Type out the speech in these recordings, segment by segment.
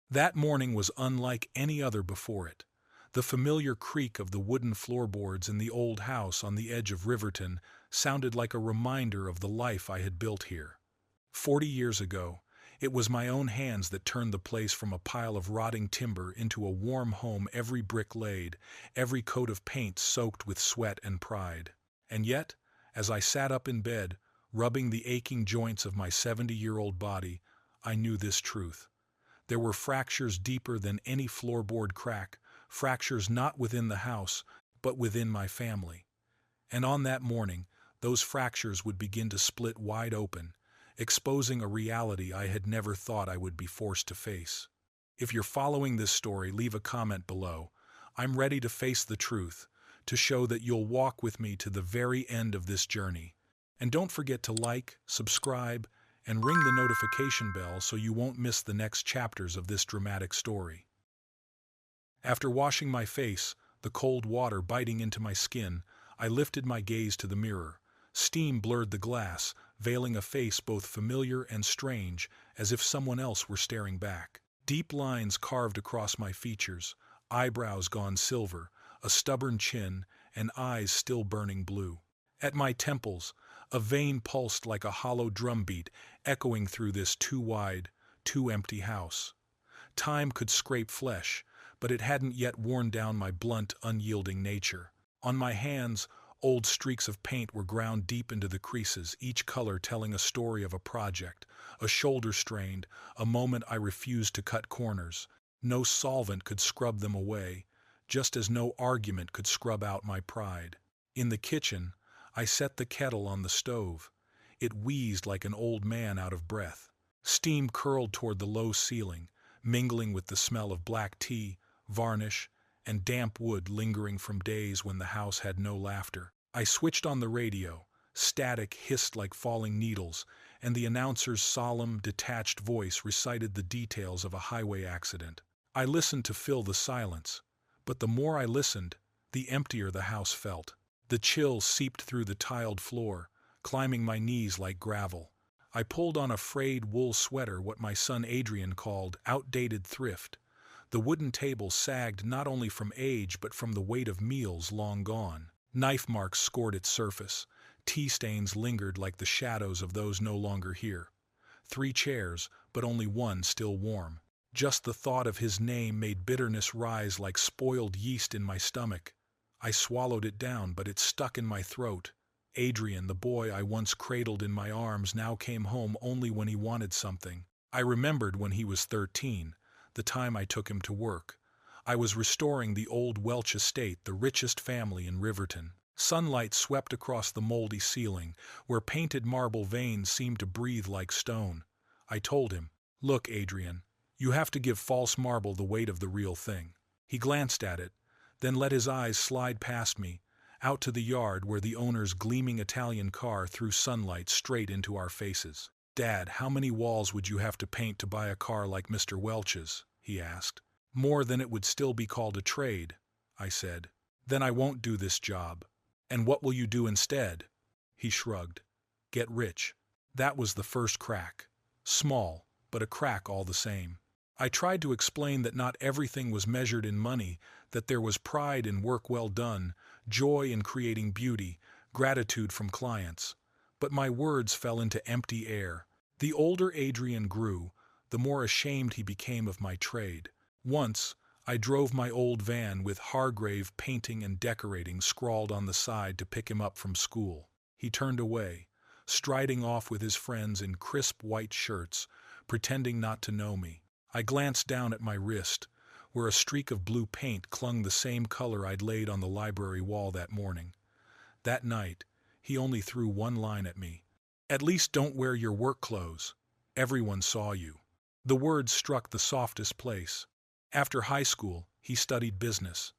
That morning was unlike any other before it. The familiar creak of the wooden floorboards in the old house on the edge of Riverton sounded like a reminder of the life I had built here. 40 years ago, it was my own hands that turned the place from a pile of rotting timber into a warm home, every brick laid, every coat of paint soaked with sweat and pride. And yet, as I sat up in bed, rubbing the aching joints of my 70-year-old body, I knew this truth. There were fractures deeper than any floorboard crack, fractures not within the house, but within my family. And on that morning, those fractures would begin to split wide open, exposing a reality I had never thought I would be forced to face. If you're following this story, leave a comment below. I'm ready to face the truth, to show that you'll walk with me to the very end of this journey. And don't forget to like, subscribe, and ring the notification bell so you won't miss the next chapters of this dramatic story. After washing my face, the cold water biting into my skin, I lifted my gaze to the mirror. Steam blurred the glass, veiling a face both familiar and strange, as if someone else were staring back. Deep lines carved across my features, eyebrows gone silver, a stubborn chin, and eyes still burning blue. At my temples, a vein pulsed like a hollow drumbeat, echoing through this too wide, too empty house. Time could scrape flesh, but it hadn't yet worn down my blunt, unyielding nature. On my hands, old streaks of paint were ground deep into the creases, each color telling a story of a project, a shoulder strained, a moment I refused to cut corners. No solvent could scrub them away, just as no argument could scrub out my pride. In the kitchen, I set the kettle on the stove. It wheezed like an old man out of breath. Steam curled toward the low ceiling, mingling with the smell of black tea, varnish, and damp wood lingering from days when the house had no laughter. I switched on the radio. Static hissed like falling needles, and the announcer's solemn, detached voice recited the details of a highway accident. I listened to fill the silence, but the more I listened, the emptier the house felt. The chill seeped through the tiled floor, climbing my knees like gravel. I pulled on a frayed wool sweater, what my son Adrian called outdated thrift. The wooden table sagged not only from age but from the weight of meals long gone. Knife marks scored its surface. Tea stains lingered like the shadows of those no longer here. 3 chairs, but only one still warm. Just the thought of his name made bitterness rise like spoiled yeast in my stomach. I swallowed it down, but it stuck in my throat. Adrian, the boy I once cradled in my arms, now came home only when he wanted something. I remembered when he was 13, the time I took him to work. I was restoring the old Welch estate, the richest family in Riverton. Sunlight swept across the moldy ceiling, where painted marble veins seemed to breathe like stone. I told him, "Look, Adrian, you have to give false marble the weight of the real thing." He glanced at it, then let his eyes slide past me, out to the yard where the owner's gleaming Italian car threw sunlight straight into our faces. "Dad, how many walls would you have to paint to buy a car like Mr. Welch's?" he asked. "More than it would still be called a trade," I said. "Then I won't do this job." "And what will you do instead?" He shrugged. "Get rich." That was the first crack. Small, but a crack all the same. I tried to explain that not everything was measured in money, that there was pride in work well done, joy in creating beauty, gratitude from clients. But my words fell into empty air. The older Adrian grew, the more ashamed he became of my trade. Once, I drove my old van with Hargrave Painting and Decorating scrawled on the side to pick him up from school. He turned away, striding off with his friends in crisp white shirts, pretending not to know me. I glanced down at my wrist, where a streak of blue paint clung the same color I'd laid on the library wall that morning. That night, he only threw one line at me. "At least don't wear your work clothes. Everyone saw you." The words struck the softest place. After high school, he studied business.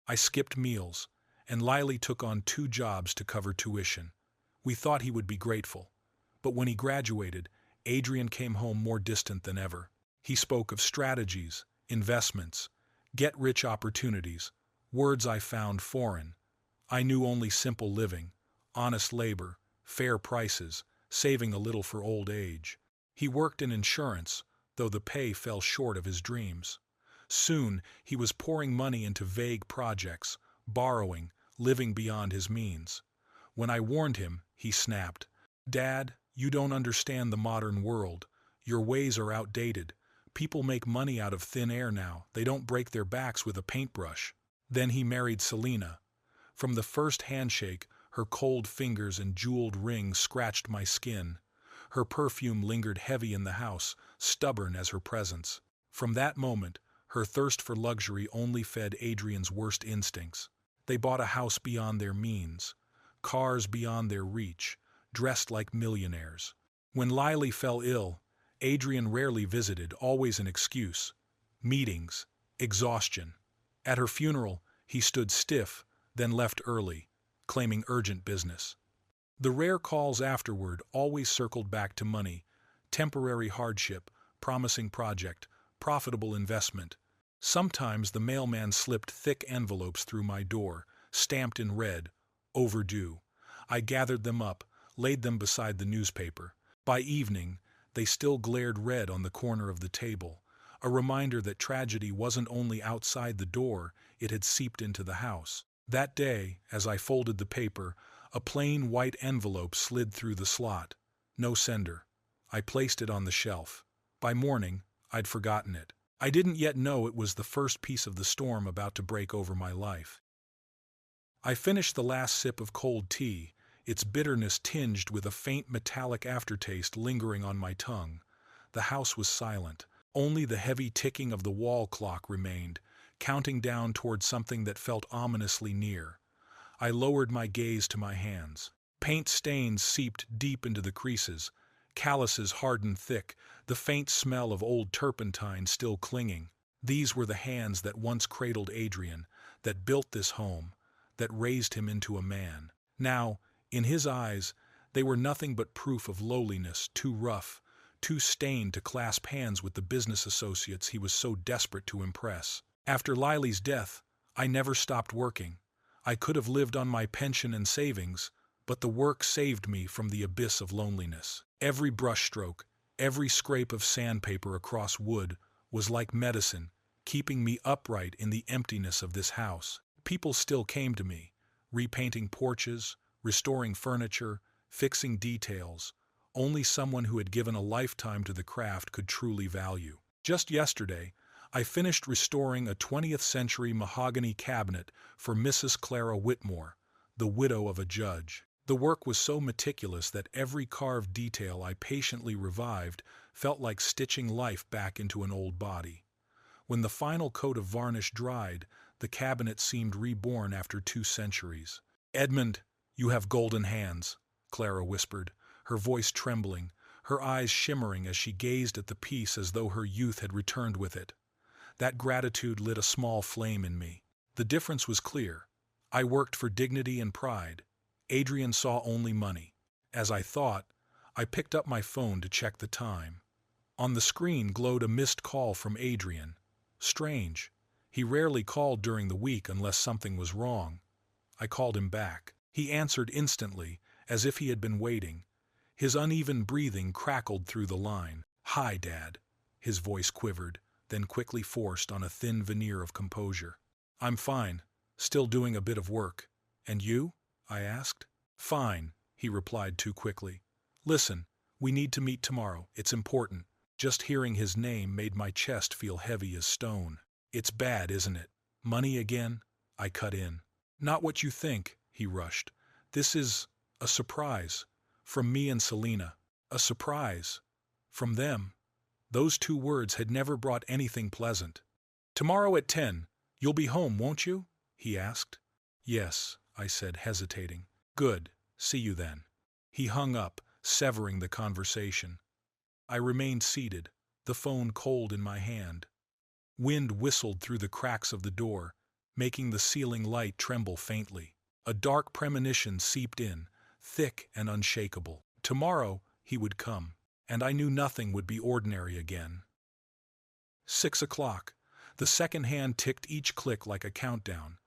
I skipped meals, and Lily took on 2 jobs to cover tuition. We thought he would be grateful. But when he graduated, Adrian came home more distant than ever. He spoke of strategies, investments, get-rich opportunities, words I found foreign. I knew only simple living, honest labor, fair prices, saving a little for old age. He worked in insurance, though the pay fell short of his dreams. Soon, he was pouring money into vague projects, borrowing, living beyond his means. When I warned him, he snapped, "Dad, you don't understand the modern world. Your ways are outdated. People make money out of thin air now. They don't break their backs with a paintbrush." Then he married Selena. From the first handshake, her cold fingers and jeweled ring scratched my skin. Her perfume lingered heavy in the house, stubborn as her presence. From that moment, her thirst for luxury only fed Adrian's worst instincts. They bought a house beyond their means, cars beyond their reach, dressed like millionaires. When Lily fell ill, Adrian rarely visited, always an excuse. Meetings, exhaustion. At her funeral, he stood stiff, then left early, claiming urgent business. The rare calls afterward always circled back to money, temporary hardship, promising project, profitable investment. Sometimes the mailman slipped thick envelopes through my door, stamped in red, overdue. I gathered them up, laid them beside the newspaper. By evening, they still glared red on the corner of the table, a reminder that tragedy wasn't only outside the door, it had seeped into the house. That day, as I folded the paper, a plain white envelope slid through the slot. No sender. I placed it on the shelf. By morning, I'd forgotten it. I didn't yet know it was the first piece of the storm about to break over my life. I finished the last sip of cold tea, its bitterness tinged with a faint metallic aftertaste lingering on my tongue. The house was silent. Only the heavy ticking of the wall clock remained, counting down toward something that felt ominously near. I lowered my gaze to my hands. Paint stains seeped deep into the creases, calluses hardened thick, the faint smell of old turpentine still clinging. These were the hands that once cradled Adrian, that built this home, that raised him into a man. Now, in his eyes, they were nothing but proof of lowliness, too rough, too stained to clasp hands with the business associates he was so desperate to impress. After Lily's death, I never stopped working. I could have lived on my pension and savings, but the work saved me from the abyss of loneliness. Every brushstroke, every scrape of sandpaper across wood was like medicine, keeping me upright in the emptiness of this house. People still came to me, repainting porches, restoring furniture, fixing details. Only someone who had given a lifetime to the craft could truly value. Just yesterday, I finished restoring a 20th-century mahogany cabinet for Mrs. Clara Whitmore, the widow of a judge. The work was so meticulous that every carved detail I patiently revived felt like stitching life back into an old body. When the final coat of varnish dried, the cabinet seemed reborn after 2 centuries. "Edmund, you have golden hands," Clara whispered, her voice trembling, her eyes shimmering as she gazed at the piece as though her youth had returned with it. That gratitude lit a small flame in me. The difference was clear. I worked for dignity and pride. Adrian saw only money. As I thought, I picked up my phone to check the time. On the screen glowed a missed call from Adrian. Strange. He rarely called during the week unless something was wrong. I called him back. He answered instantly, as if he had been waiting. His uneven breathing crackled through the line. "Hi, Dad." His voice quivered, then quickly forced on a thin veneer of composure. "I'm fine, still doing a bit of work. And you?" I asked. "Fine," he replied too quickly. "Listen, we need to meet tomorrow. It's important." Just hearing his name made my chest feel heavy as stone. "It's bad, isn't it? Money again?" I cut in. "Not what you think," he rushed. "This is a surprise. From me and Selena. A surprise. From them." Those 2 words had never brought anything pleasant. "Tomorrow at 10, you'll be home, won't you?" he asked. "Yes," I said, hesitating. "Good. See you then." He hung up, severing the conversation. I remained seated, the phone cold in my hand. Wind whistled through the cracks of the door, making the ceiling light tremble faintly. A dark premonition seeped in, thick and unshakable. Tomorrow he would come, and I knew nothing would be ordinary again. 6 o'clock. The second hand ticked each click like a countdown.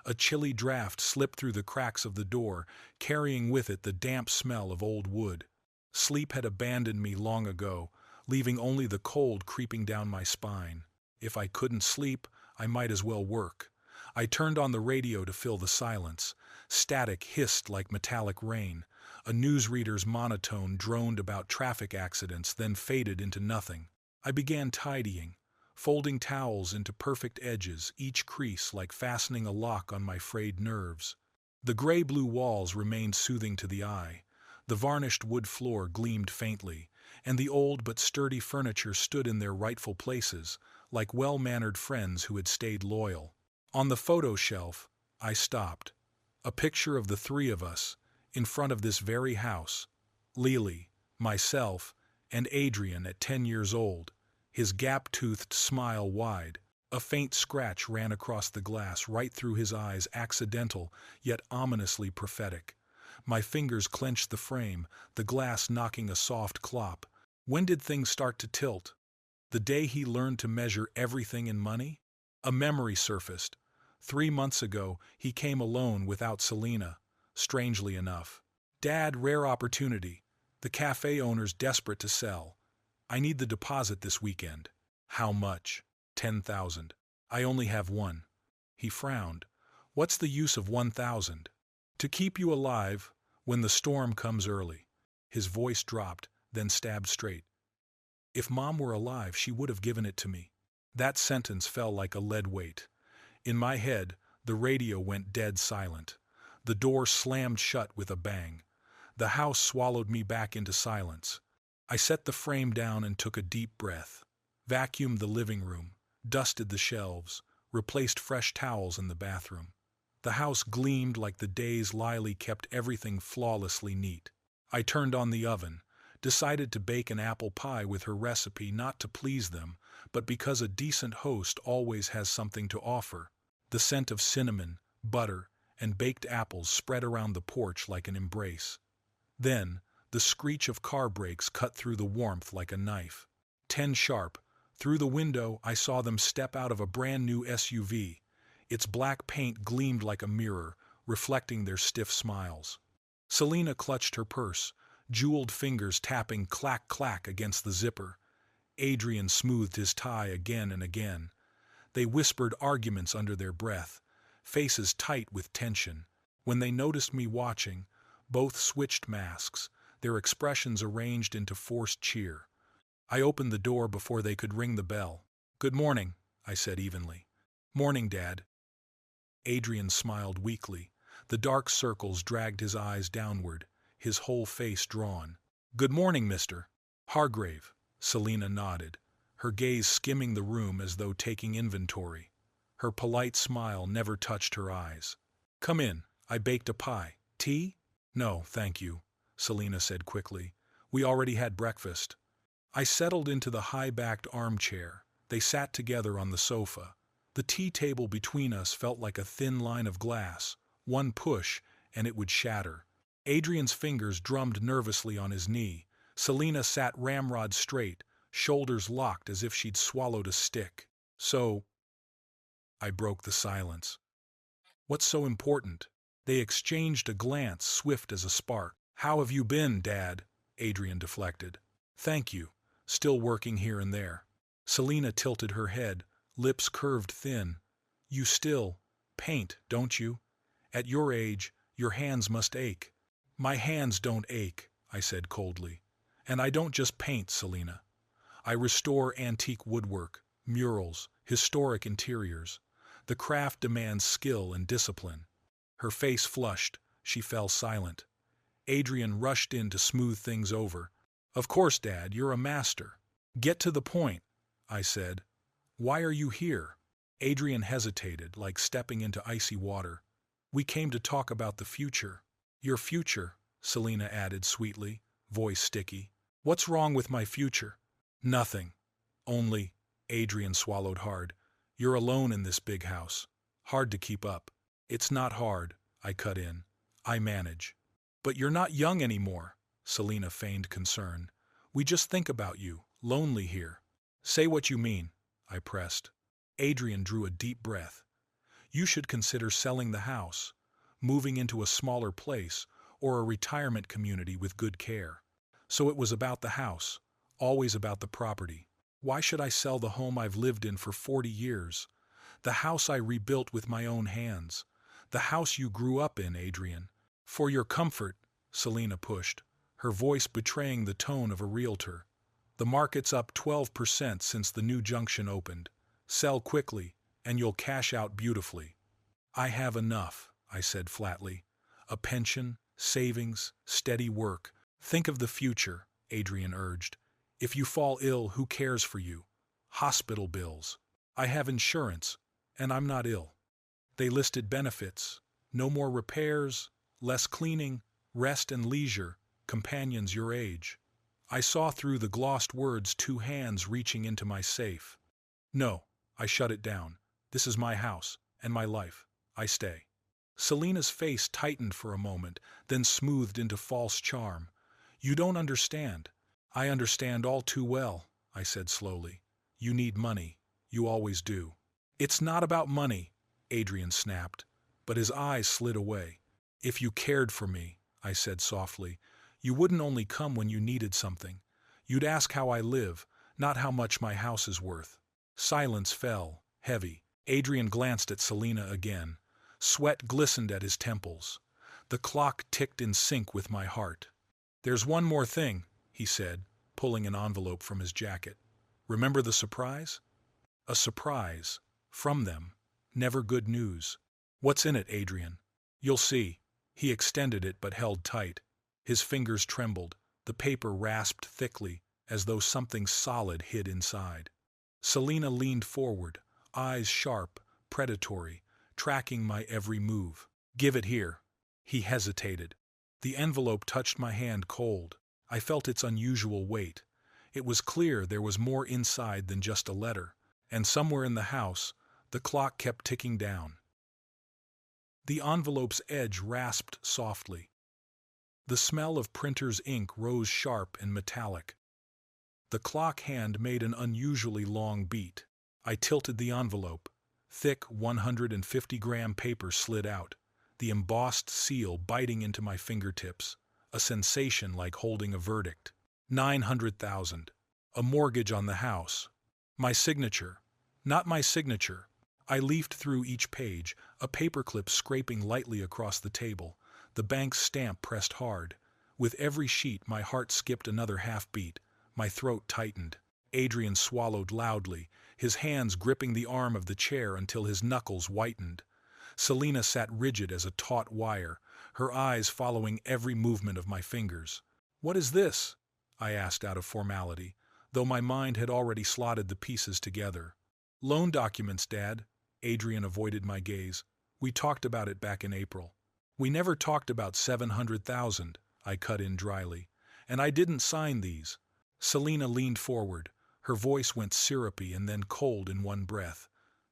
A chilly draft slipped through the cracks of the door, carrying with it the damp smell of old wood. Sleep had abandoned me long ago, leaving only the cold creeping down my spine. If I couldn't sleep, I might as well work. I turned on the radio to fill the silence. Static hissed like metallic rain. A newsreader's monotone droned about traffic accidents, then faded into nothing. I began tidying, folding towels into perfect edges, each crease like fastening a lock on my frayed nerves. The gray-blue walls remained soothing to the eye. The varnished wood floor gleamed faintly, and the old but sturdy furniture stood in their rightful places, like well-mannered friends who had stayed loyal. On the photo shelf, I stopped. A picture of the three of us, in front of this very house. Lily, myself, and Adrian at 10 years old, his gap-toothed smile wide. A faint scratch ran across the glass right through his eyes, accidental, yet ominously prophetic. My fingers clenched the frame, the glass knocking a soft clop. When did things start to tilt? The day he learned to measure everything in money? A memory surfaced. 3 months ago, he came alone without Selena, strangely enough. "Dad, rare opportunity. The cafe owner's desperate to sell. I need the deposit this weekend." "How much?" "10,000. I only have one." He frowned. "What's the use of 1,000? "To keep you alive when the storm comes early." His voice dropped, then stabbed straight. "If Mom were alive, she would have given it to me." That sentence fell like a lead weight. In my head, the radio went dead silent. The door slammed shut with a bang. The house swallowed me back into silence. I set the frame down and took a deep breath. Vacuumed the living room, dusted the shelves, replaced fresh towels in the bathroom. The house gleamed like the days Lily kept everything flawlessly neat. I turned on the oven, decided to bake an apple pie with her recipe, not to please them, but because a decent host always has something to offer. The scent of cinnamon, butter, and baked apples spread around the porch like an embrace. Then, the screech of car brakes cut through the warmth like a knife. 10 sharp. Through the window, I saw them step out of a brand-new SUV. Its black paint gleamed like a mirror, reflecting their stiff smiles. Selena clutched her purse, jeweled fingers tapping clack-clack against the zipper. Adrian smoothed his tie again and again. They whispered arguments under their breath, faces tight with tension. When they noticed me watching, both switched masks, their expressions arranged into forced cheer. I opened the door before they could ring the bell. "Good morning," I said evenly. "Morning, Dad." Adrian smiled weakly. The dark circles dragged his eyes downward, his whole face drawn. "Good morning, Mr. Hargrave." Selena nodded, her gaze skimming the room as though taking inventory. Her polite smile never touched her eyes. "Come in. I baked a pie. Tea?" "No, thank you," Selena said quickly. "We already had breakfast." I settled into the high-backed armchair. They sat together on the sofa. The tea table between us felt like a thin line of glass. One push, and it would shatter. Adrian's fingers drummed nervously on his knee. Selena sat ramrod straight, shoulders locked as if she'd swallowed a stick. "So," I broke the silence. "What's so important?" They exchanged a glance swift as a spark. "How have you been, Dad?" Adrian deflected. "Thank you. Still working here and there." Selena tilted her head, lips curved thin. "You still paint, don't you? At your age, your hands must ache." "My hands don't ache," I said coldly. "And I don't just paint, Selena. I restore antique woodwork, murals, historic interiors. The craft demands skill and discipline." Her face flushed. She fell silent. Adrian rushed in to smooth things over. "Of course, Dad, you're a master." "Get to the point," I said. "Why are you here?" Adrian hesitated, like stepping into icy water. "We came to talk about the future." "Your future," Selena added sweetly, voice sticky. "What's wrong with my future?" "Nothing. Only," Adrian swallowed hard, "you're alone in this big house. Hard to keep up." "It's not hard," I cut in. "I manage." "But you're not young anymore," Selena feigned concern. "We just think about you, lonely here." "Say what you mean," I pressed. Adrian drew a deep breath. "You should consider selling the house, moving into a smaller place, or a retirement community with good care." So it was about the house, always about the property. Why should I sell the home I've lived in for 40 years? The house I rebuilt with my own hands. The house you grew up in, Adrian. For your comfort, Selina pushed, her voice betraying the tone of a realtor. The market's up 12% since the new junction opened. Sell quickly, and you'll cash out beautifully. I have enough, I said flatly. A pension, savings, steady work. Think of the future, Adrian urged. If you fall ill, who cares for you? Hospital bills. I have insurance, and I'm not ill. They listed benefits. No more repairs, less cleaning, rest and leisure, companions your age. I saw through the glossed words, 2 hands reaching into my safe. No, I shut it down. This is my house, and my life. I stay. Selina's face tightened for a moment, then smoothed into false charm. You don't understand. I understand all too well, I said slowly. You need money. You always do. It's not about money, Adrian snapped, but his eyes slid away. If you cared for me, I said softly, you wouldn't only come when you needed something. You'd ask how I live, not how much my house is worth. Silence fell, heavy. Adrian glanced at Selina again. Sweat glistened at his temples. The clock ticked in sync with my heart. There's one more thing, he said, pulling an envelope from his jacket. Remember the surprise? A surprise. From them. Never good news. What's in it, Adrian? You'll see. He extended it but held tight. His fingers trembled. The paper rasped thickly, as though something solid hid inside. Selina leaned forward, eyes sharp, predatory, tracking my every move. Give it here. He hesitated. The envelope touched my hand cold. I felt its unusual weight. It was clear there was more inside than just a letter, and somewhere in the house, the clock kept ticking down. The envelope's edge rasped softly. The smell of printer's ink rose sharp and metallic. The clock hand made an unusually long beat. I tilted the envelope. Thick 150-gram paper slid out, the embossed seal biting into my fingertips, a sensation like holding a verdict. 900,000. A mortgage on the house. My signature. Not my signature. I leafed through each page, a paperclip scraping lightly across the table, the bank's stamp pressed hard. With every sheet my heart skipped another half-beat. My throat tightened. Adrian swallowed loudly, his hands gripping the arm of the chair until his knuckles whitened. Selina sat rigid as a taut wire, her eyes following every movement of my fingers. What is this? I asked out of formality, though my mind had already slotted the pieces together. Loan documents, Dad. Adrian avoided my gaze. We talked about it back in April. We never talked about 700,000, I cut in dryly. And I didn't sign these. Selina leaned forward. Her voice went syrupy and then cold in one breath.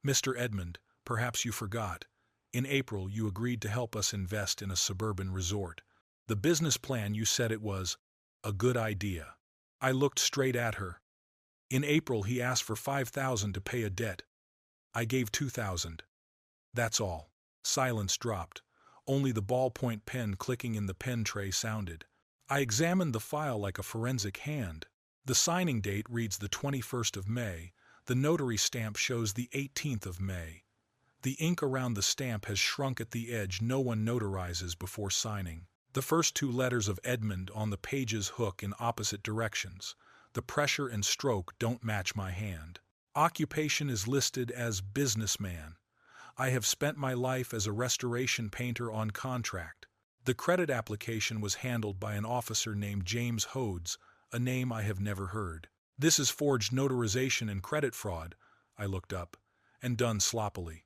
Mr. Edmund, perhaps you forgot. In April, you agreed to help us invest in a suburban resort. The business plan, you said it was a good idea. I looked straight at her. In April, he asked for 5,000 to pay a debt. I gave 2,000. That's all. Silence dropped. Only the ballpoint pen clicking in the pen tray sounded. I examined the file like a forensic hand. The signing date reads the 21st of May. The notary stamp shows the 18th of May. The ink around the stamp has shrunk at the edge. No one notarizes before signing. The first 2 letters of Edmund on the page's hook in opposite directions. The pressure and stroke don't match my hand. Occupation is listed as businessman. I have spent my life as a restoration painter on contract. The credit application was handled by an officer named James Hodes, a name I have never heard. This is forged notarization and credit fraud, I looked up, and done sloppily.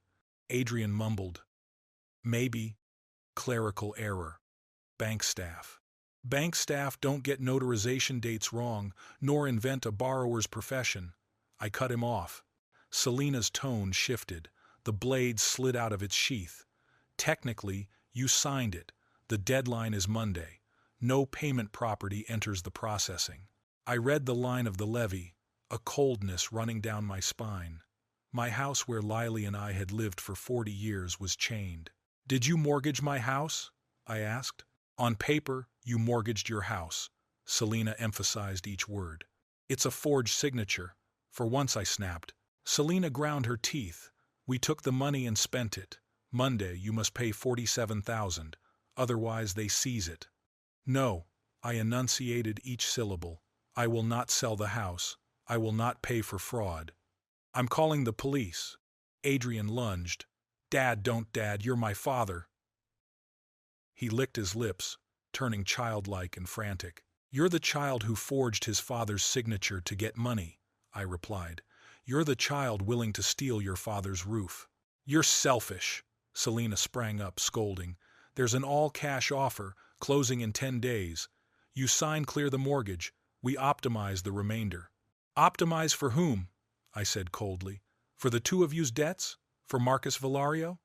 Adrian mumbled. Maybe. Clerical error. Bank staff. Bank staff don't get notarization dates wrong, nor invent a borrower's profession. I cut him off. Selina's tone shifted. The blade slid out of its sheath. Technically, you signed it. The deadline is Monday. No payment property enters the processing. I read the line of the levy, a coldness running down my spine. My house where Lily and I had lived for 40 years was chained. Did you mortgage my house? I asked. On paper, you mortgaged your house. Selina emphasized each word. It's a forged signature. For once, I snapped. Selina ground her teeth. We took the money and spent it. Monday, you must pay 47,000. Otherwise, they seize it. No, I enunciated each syllable. I will not sell the house. I will not pay for fraud. I'm calling the police. Adrian lunged. Dad, don't, Dad, you're my father. He licked his lips, turning childlike and frantic. You're the child who forged his father's signature to get money, I replied. You're the child willing to steal your father's roof. You're selfish. Selina sprang up, scolding. There's an all-cash offer, closing in 10 days. You sign, clear the mortgage. We optimize the remainder. Optimize for whom? I said coldly. For the two of you's debts? For Marcus Valario?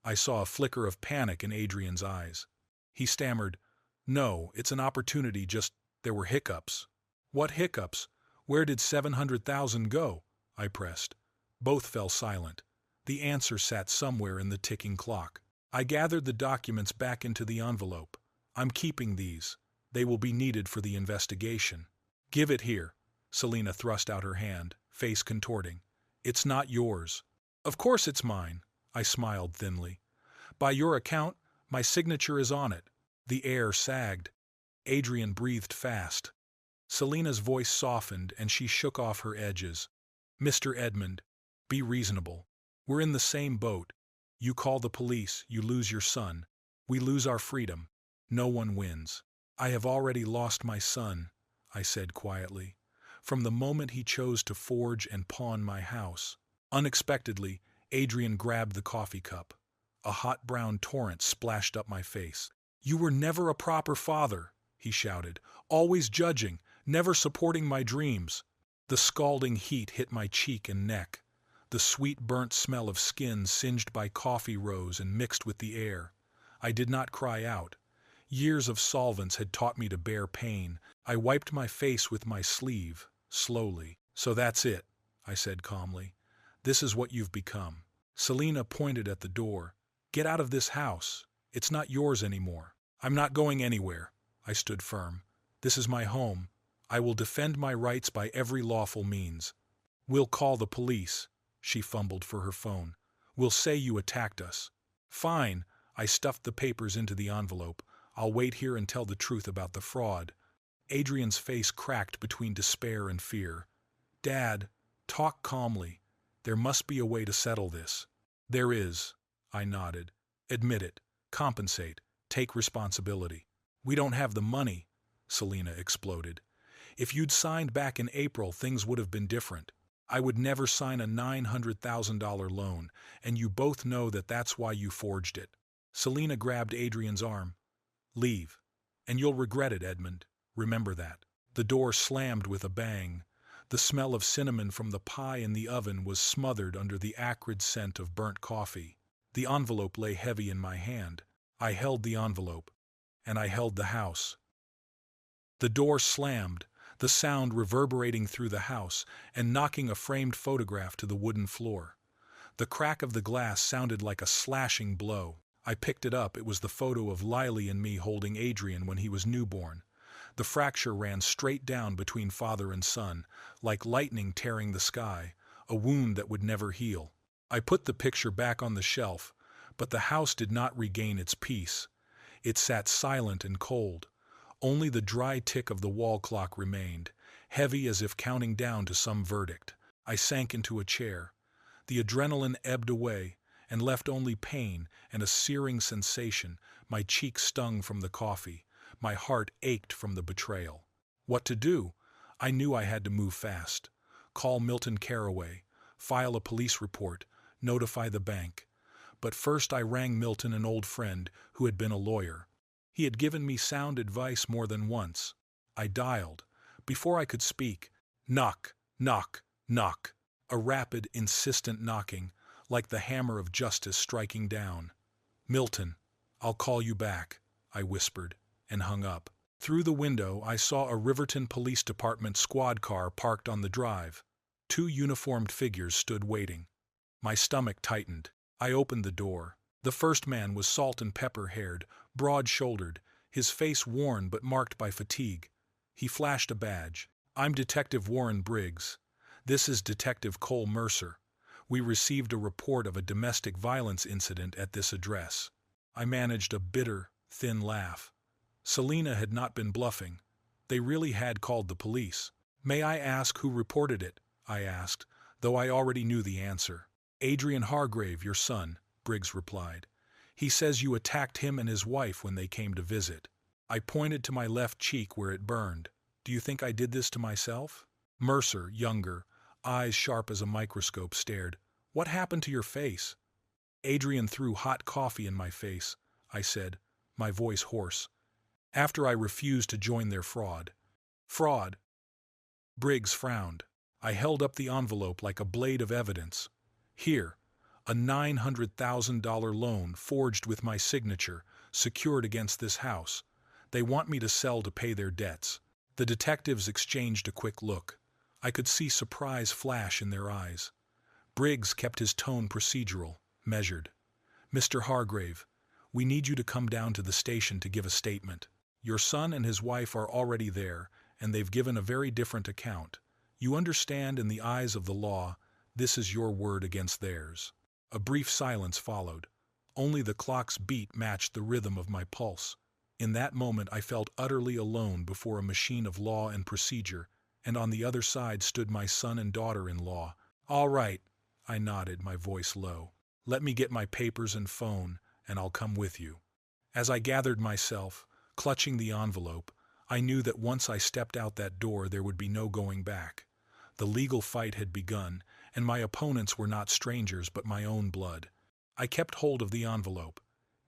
I saw a flicker of panic in Adrian's eyes. He stammered, No, it's an opportunity, just there were hiccups. What hiccups? Where did 700,000 go? I pressed. Both fell silent. The answer sat somewhere in the ticking clock. I gathered the documents back into the envelope. I'm keeping these. They will be needed for the investigation. Give it here. Selina thrust out her hand, face contorting. It's not yours. Of course it's mine. I smiled thinly. By your account, my signature is on it. The air sagged. Adrian breathed fast. Selina's voice softened and she shook off her edges. Mr. Edmund, be reasonable. We're in the same boat. You call the police, you lose your son. We lose our freedom. No one wins. I have already lost my son, I said quietly, from the moment he chose to forge and pawn my house. Unexpectedly, Adrian grabbed the coffee cup. A hot brown torrent splashed up my face. You were never a proper father, he shouted, always judging, never supporting my dreams. The scalding heat hit my cheek and neck. The sweet burnt smell of skin singed by coffee rose and mixed with the air. I did not cry out. Years of solvents had taught me to bear pain. I wiped my face with my sleeve, slowly. So that's it, I said calmly. This is what you've become. Selina pointed at the door. Get out of this house. It's not yours anymore. I'm not going anywhere. I stood firm. This is my home. I will defend my rights by every lawful means. We'll call the police. She fumbled for her phone. We'll say you attacked us. Fine. I stuffed the papers into the envelope. I'll wait here and tell the truth about the fraud. Adrian's face cracked between despair and fear. Dad, talk calmly. There must be a way to settle this. There is. I nodded. Admit it. Compensate. Take responsibility. We don't have the money, Selina exploded. If you'd signed back in April, things would have been different. I would never sign a $900,000 loan, and you both know that that's why you forged it. Selina grabbed Adrian's arm. Leave. And you'll regret it, Edmund. Remember that. The door slammed with a bang. The smell of cinnamon from the pie in the oven was smothered under the acrid scent of burnt coffee. The envelope lay heavy in my hand. I held the envelope, and I held the house. The door slammed, the sound reverberating through the house and knocking a framed photograph to the wooden floor. The crack of the glass sounded like a slashing blow. I picked it up. It was the photo of Lily and me holding Adrian when he was newborn. The fracture ran straight down between father and son, like lightning tearing the sky, a wound that would never heal. I put the picture back on the shelf, but the house did not regain its peace. It sat silent and cold. Only the dry tick of the wall clock remained, heavy as if counting down to some verdict. I sank into a chair. The adrenaline ebbed away, and left only pain and a searing sensation. My cheeks stung from the coffee. My heart ached from the betrayal. What to do? I knew I had to move fast. Call Milton Carraway, file a police report, notify the bank. But first I rang Milton, an old friend who had been a lawyer. He had given me sound advice more than once. I dialed. Before I could speak, knock, knock, knock. A rapid, insistent knocking, like the hammer of justice striking down. Milton, I'll call you back, I whispered, and hung up. Through the window, I saw a Riverton Police Department squad car parked on the drive. 2 uniformed figures stood waiting. My stomach tightened. I opened the door. The first man was salt and pepper-haired, broad-shouldered, his face worn but marked by fatigue. He flashed a badge. I'm Detective Warren Briggs. This is Detective Cole Mercer. We received a report of a domestic violence incident at this address. I managed a bitter, thin laugh. Selina had not been bluffing. They really had called the police. May I ask who reported it? I asked, though I already knew the answer. Adrian Hargrave, your son, Briggs replied. He says you attacked him and his wife when they came to visit. I pointed to my left cheek where it burned. Do you think I did this to myself? Mercer, younger, eyes sharp as a microscope, stared. What happened to your face? Adrian threw hot coffee in my face, I said, my voice hoarse. After I refused to join their fraud. Fraud? Briggs frowned. I held up the envelope like a blade of evidence. Here, a $900,000 loan forged with my signature, secured against this house. They want me to sell to pay their debts. The detectives exchanged a quick look. I could see surprise flash in their eyes. Briggs kept his tone procedural, measured. Mr. Hargrave, we need you to come down to the station to give a statement. Your son and his wife are already there, and they've given a very different account. You understand, in the eyes of the law, this is your word against theirs. A brief silence followed. Only the clock's beat matched the rhythm of my pulse. In that moment I felt utterly alone before a machine of law and procedure, and on the other side stood my son and daughter-in-law. All right, I nodded, my voice low. Let me get my papers and phone, and I'll come with you. As I gathered myself, clutching the envelope, I knew that once I stepped out that door there would be no going back. The legal fight had begun, and my opponents were not strangers but my own blood. I kept hold of the envelope.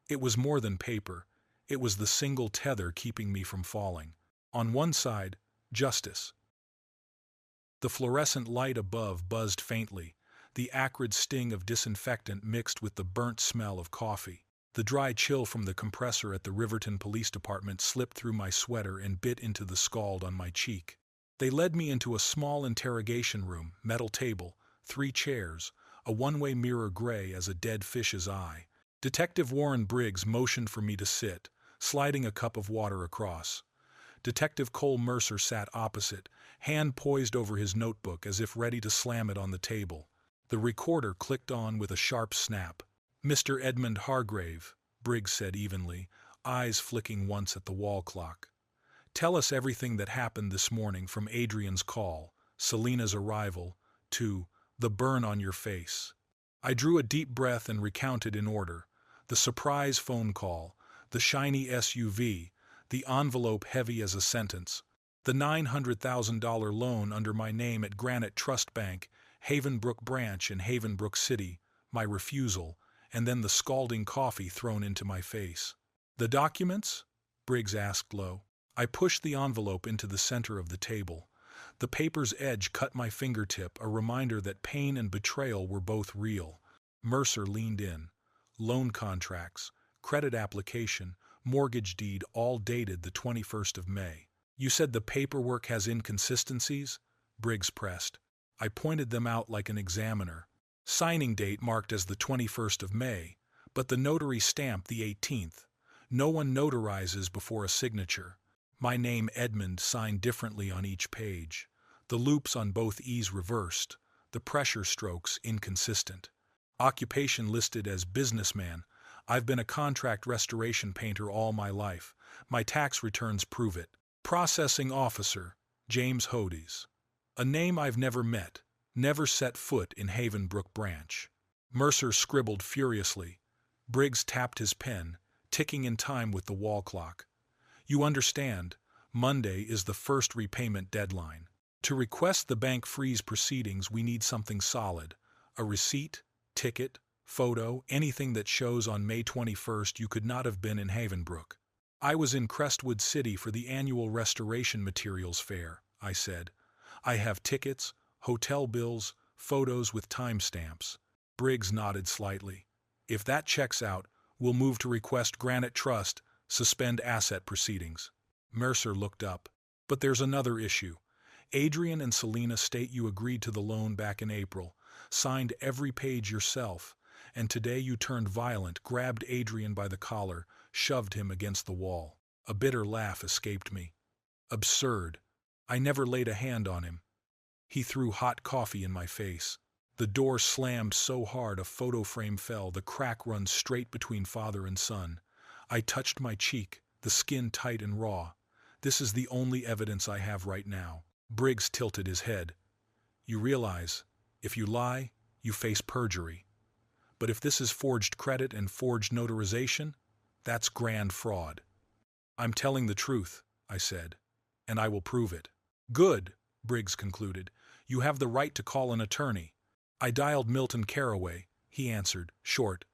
It was more than paper. It was the single tether keeping me from falling. On one side, justice. The fluorescent light above buzzed faintly, the acrid sting of disinfectant mixed with the burnt smell of coffee. The dry chill from the compressor at the Riverton Police Department slipped through my sweater and bit into the scald on my cheek. They led me into a small interrogation room, metal table, 3 chairs, a one-way mirror gray as a dead fish's eye. Detective Warren Briggs motioned for me to sit, sliding a cup of water across. Detective Cole Mercer sat opposite, hand poised over his notebook as if ready to slam it on the table. The recorder clicked on with a sharp snap. Mr. Edmund Hargrave, Briggs said evenly, eyes flicking once at the wall clock. Tell us everything that happened this morning, from Adrian's call, Selina's arrival, to the burn on your face. I drew a deep breath and recounted in order. The surprise phone call, the shiny SUV, the envelope heavy as a sentence, the $900,000 loan under my name at Granite Trust Bank, Havenbrook Branch in Havenbrook City, my refusal, and then the scalding coffee thrown into my face. The documents? Briggs asked low. I pushed the envelope into the center of the table. The paper's edge cut my fingertip, a reminder that pain and betrayal were both real. Mercer leaned in. Loan contracts, credit application, mortgage deed, all dated the 21st of May. You said the paperwork has inconsistencies? Briggs pressed. I pointed them out like an examiner. Signing date marked as the 21st of May, but the notary stamped the 18th. No one notarizes before a signature. My name, Edmund, signed differently on each page. The loops on both E's reversed, the pressure strokes inconsistent. Occupation listed as businessman. I've been a contract restoration painter all my life. My tax returns prove it. Processing officer, James Hodes. A name I've never met, never set foot in Havenbrook Branch. Mercer scribbled furiously. Briggs tapped his pen, ticking in time with the wall clock. You understand, Monday is the first repayment deadline. To request the bank freeze proceedings, we need something solid. A receipt, ticket, photo, anything that shows on May 21st you could not have been in Havenbrook. I was in Crestwood City for the annual restoration materials fair, I said. I have tickets, hotel bills, photos with timestamps. Briggs nodded slightly. If that checks out, we'll move to request Granite Trust, suspend asset proceedings. Mercer looked up. But there's another issue. Adrian and Selina state you agreed to the loan back in April, signed every page yourself, and today you turned violent, grabbed Adrian by the collar, shoved him against the wall. A bitter laugh escaped me. Absurd. I never laid a hand on him. He threw hot coffee in my face. The door slammed so hard a photo frame fell, the crack runs straight between father and son. I touched my cheek, the skin tight and raw. This is the only evidence I have right now. Briggs tilted his head. You realize, if you lie, you face perjury. But if this is forged credit and forged notarization, that's grand fraud. I'm telling the truth, I said, and I will prove it. Good, Briggs concluded. You have the right to call an attorney. I dialed Milton Carraway. He answered, short.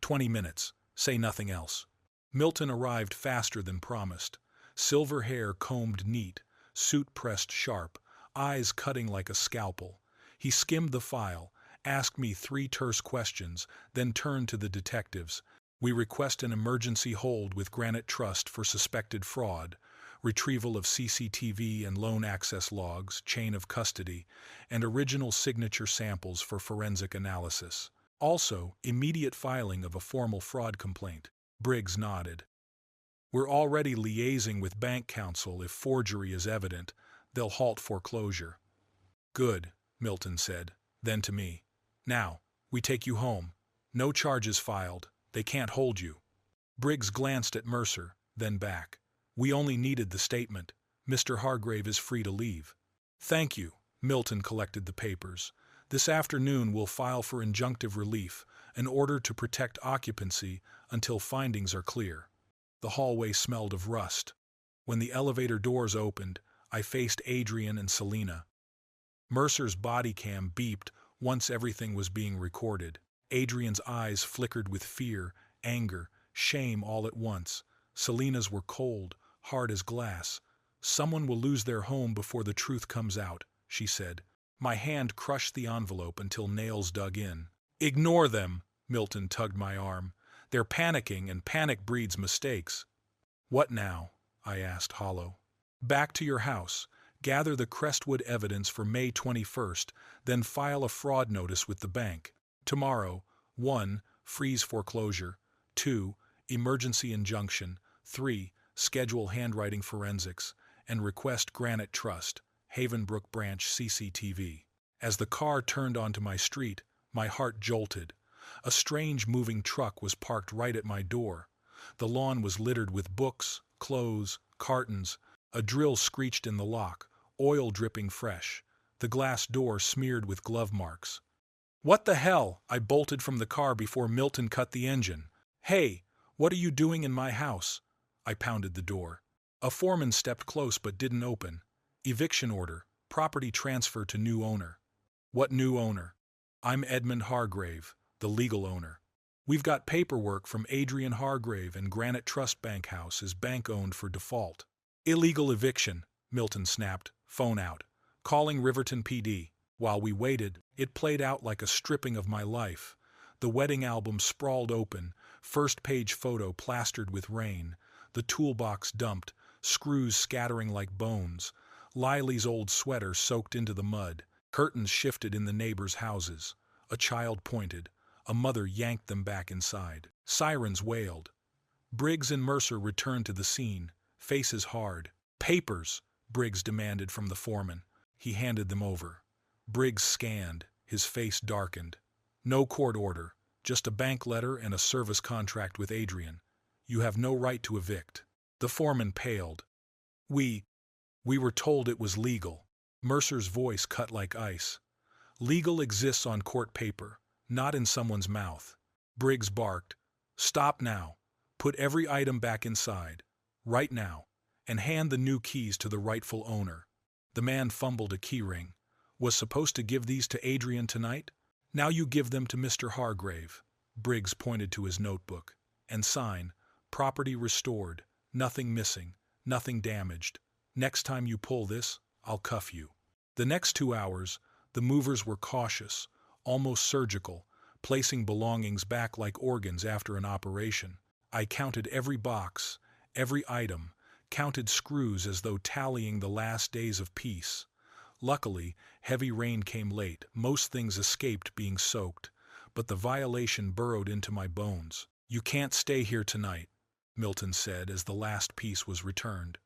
20 minutes. Say nothing else. Milton arrived faster than promised. Silver hair combed neat, suit pressed sharp, eyes cutting like a scalpel. He skimmed the file, asked me 3 terse questions, then turned to the detectives. We request an emergency hold with Granite Trust for suspected fraud, retrieval of CCTV and loan access logs, chain of custody, and original signature samples for forensic analysis. Also, immediate filing of a formal fraud complaint. Briggs nodded. We're already liaising with bank counsel. If forgery is evident, they'll halt foreclosure. Good, Milton said. Then to me. Now, we take you home. No charges filed. They can't hold you. Briggs glanced at Mercer, then back. We only needed the statement. Mr. Hargrave is free to leave. Thank you. Milton collected the papers. This afternoon we'll file for injunctive relief, an order to protect occupancy until findings are clear. The hallway smelled of rust. When the elevator doors opened, I faced Adrian and Selina. Mercer's body cam beeped once everything was being recorded. Adrian's eyes flickered with fear, anger, shame all at once. Selina's were cold, hard as glass. Someone will lose their home before the truth comes out, she said. My hand crushed the envelope until nails dug in. Ignore them, Milton tugged my arm. They're panicking, and panic breeds mistakes. What now? I asked, hollow. Back to your house. Gather the Crestwood evidence for May 21st, then file a fraud notice with the bank. Tomorrow, 1. Freeze foreclosure. 2. Emergency injunction. 3. Schedule handwriting forensics. And request Granite Trust, Havenbrook Branch CCTV. As the car turned onto my street, my heart jolted. A strange moving truck was parked right at my door. The lawn was littered with books, clothes, cartons. A drill screeched in the lock, oil dripping fresh. The glass door smeared with glove marks. What the hell? I bolted from the car before Milton cut the engine. Hey, what are you doing in my house? I pounded the door. A foreman stepped close but didn't open. Eviction order, property transfer to new owner. What new owner? I'm Edmund Hargrave, the legal owner. We've got paperwork from Adrian Hargrave, and Granite Trust Bank House is bank-owned for default. Illegal eviction, Milton snapped, phone out. Calling Riverton PD. While we waited, it played out like a stripping of my life. The wedding album sprawled open, first-page photo plastered with rain, the toolbox dumped, screws scattering like bones, Lily's old sweater soaked into the mud, curtains shifted in the neighbors' houses. A child pointed. A mother yanked them back inside. Sirens wailed. Briggs and Mercer returned to the scene, faces hard. Papers, Briggs demanded from the foreman. He handed them over. Briggs scanned, his face darkened. No court order, just a bank letter and a service contract with Adrian. You have no right to evict. The foreman paled. We were told it was legal. Mercer's voice cut like ice. Legal exists on court paper, not in someone's mouth. Briggs barked. Stop now. Put every item back inside, right now, and hand the new keys to the rightful owner. The man fumbled a keyring. Was supposed to give these to Adrian tonight? Now you give them to Mr. Hargrave. Briggs pointed to his notebook. And sign, property restored, nothing missing, nothing damaged. Next time you pull this, I'll cuff you. The next 2 hours, the movers were cautious, almost surgical, placing belongings back like organs after an operation. I counted every box, every item, counted screws as though tallying the last days of peace. Luckily, heavy rain came late. Most things escaped being soaked, but the violation burrowed into my bones. You can't stay here tonight, Milton said as the last piece was returned.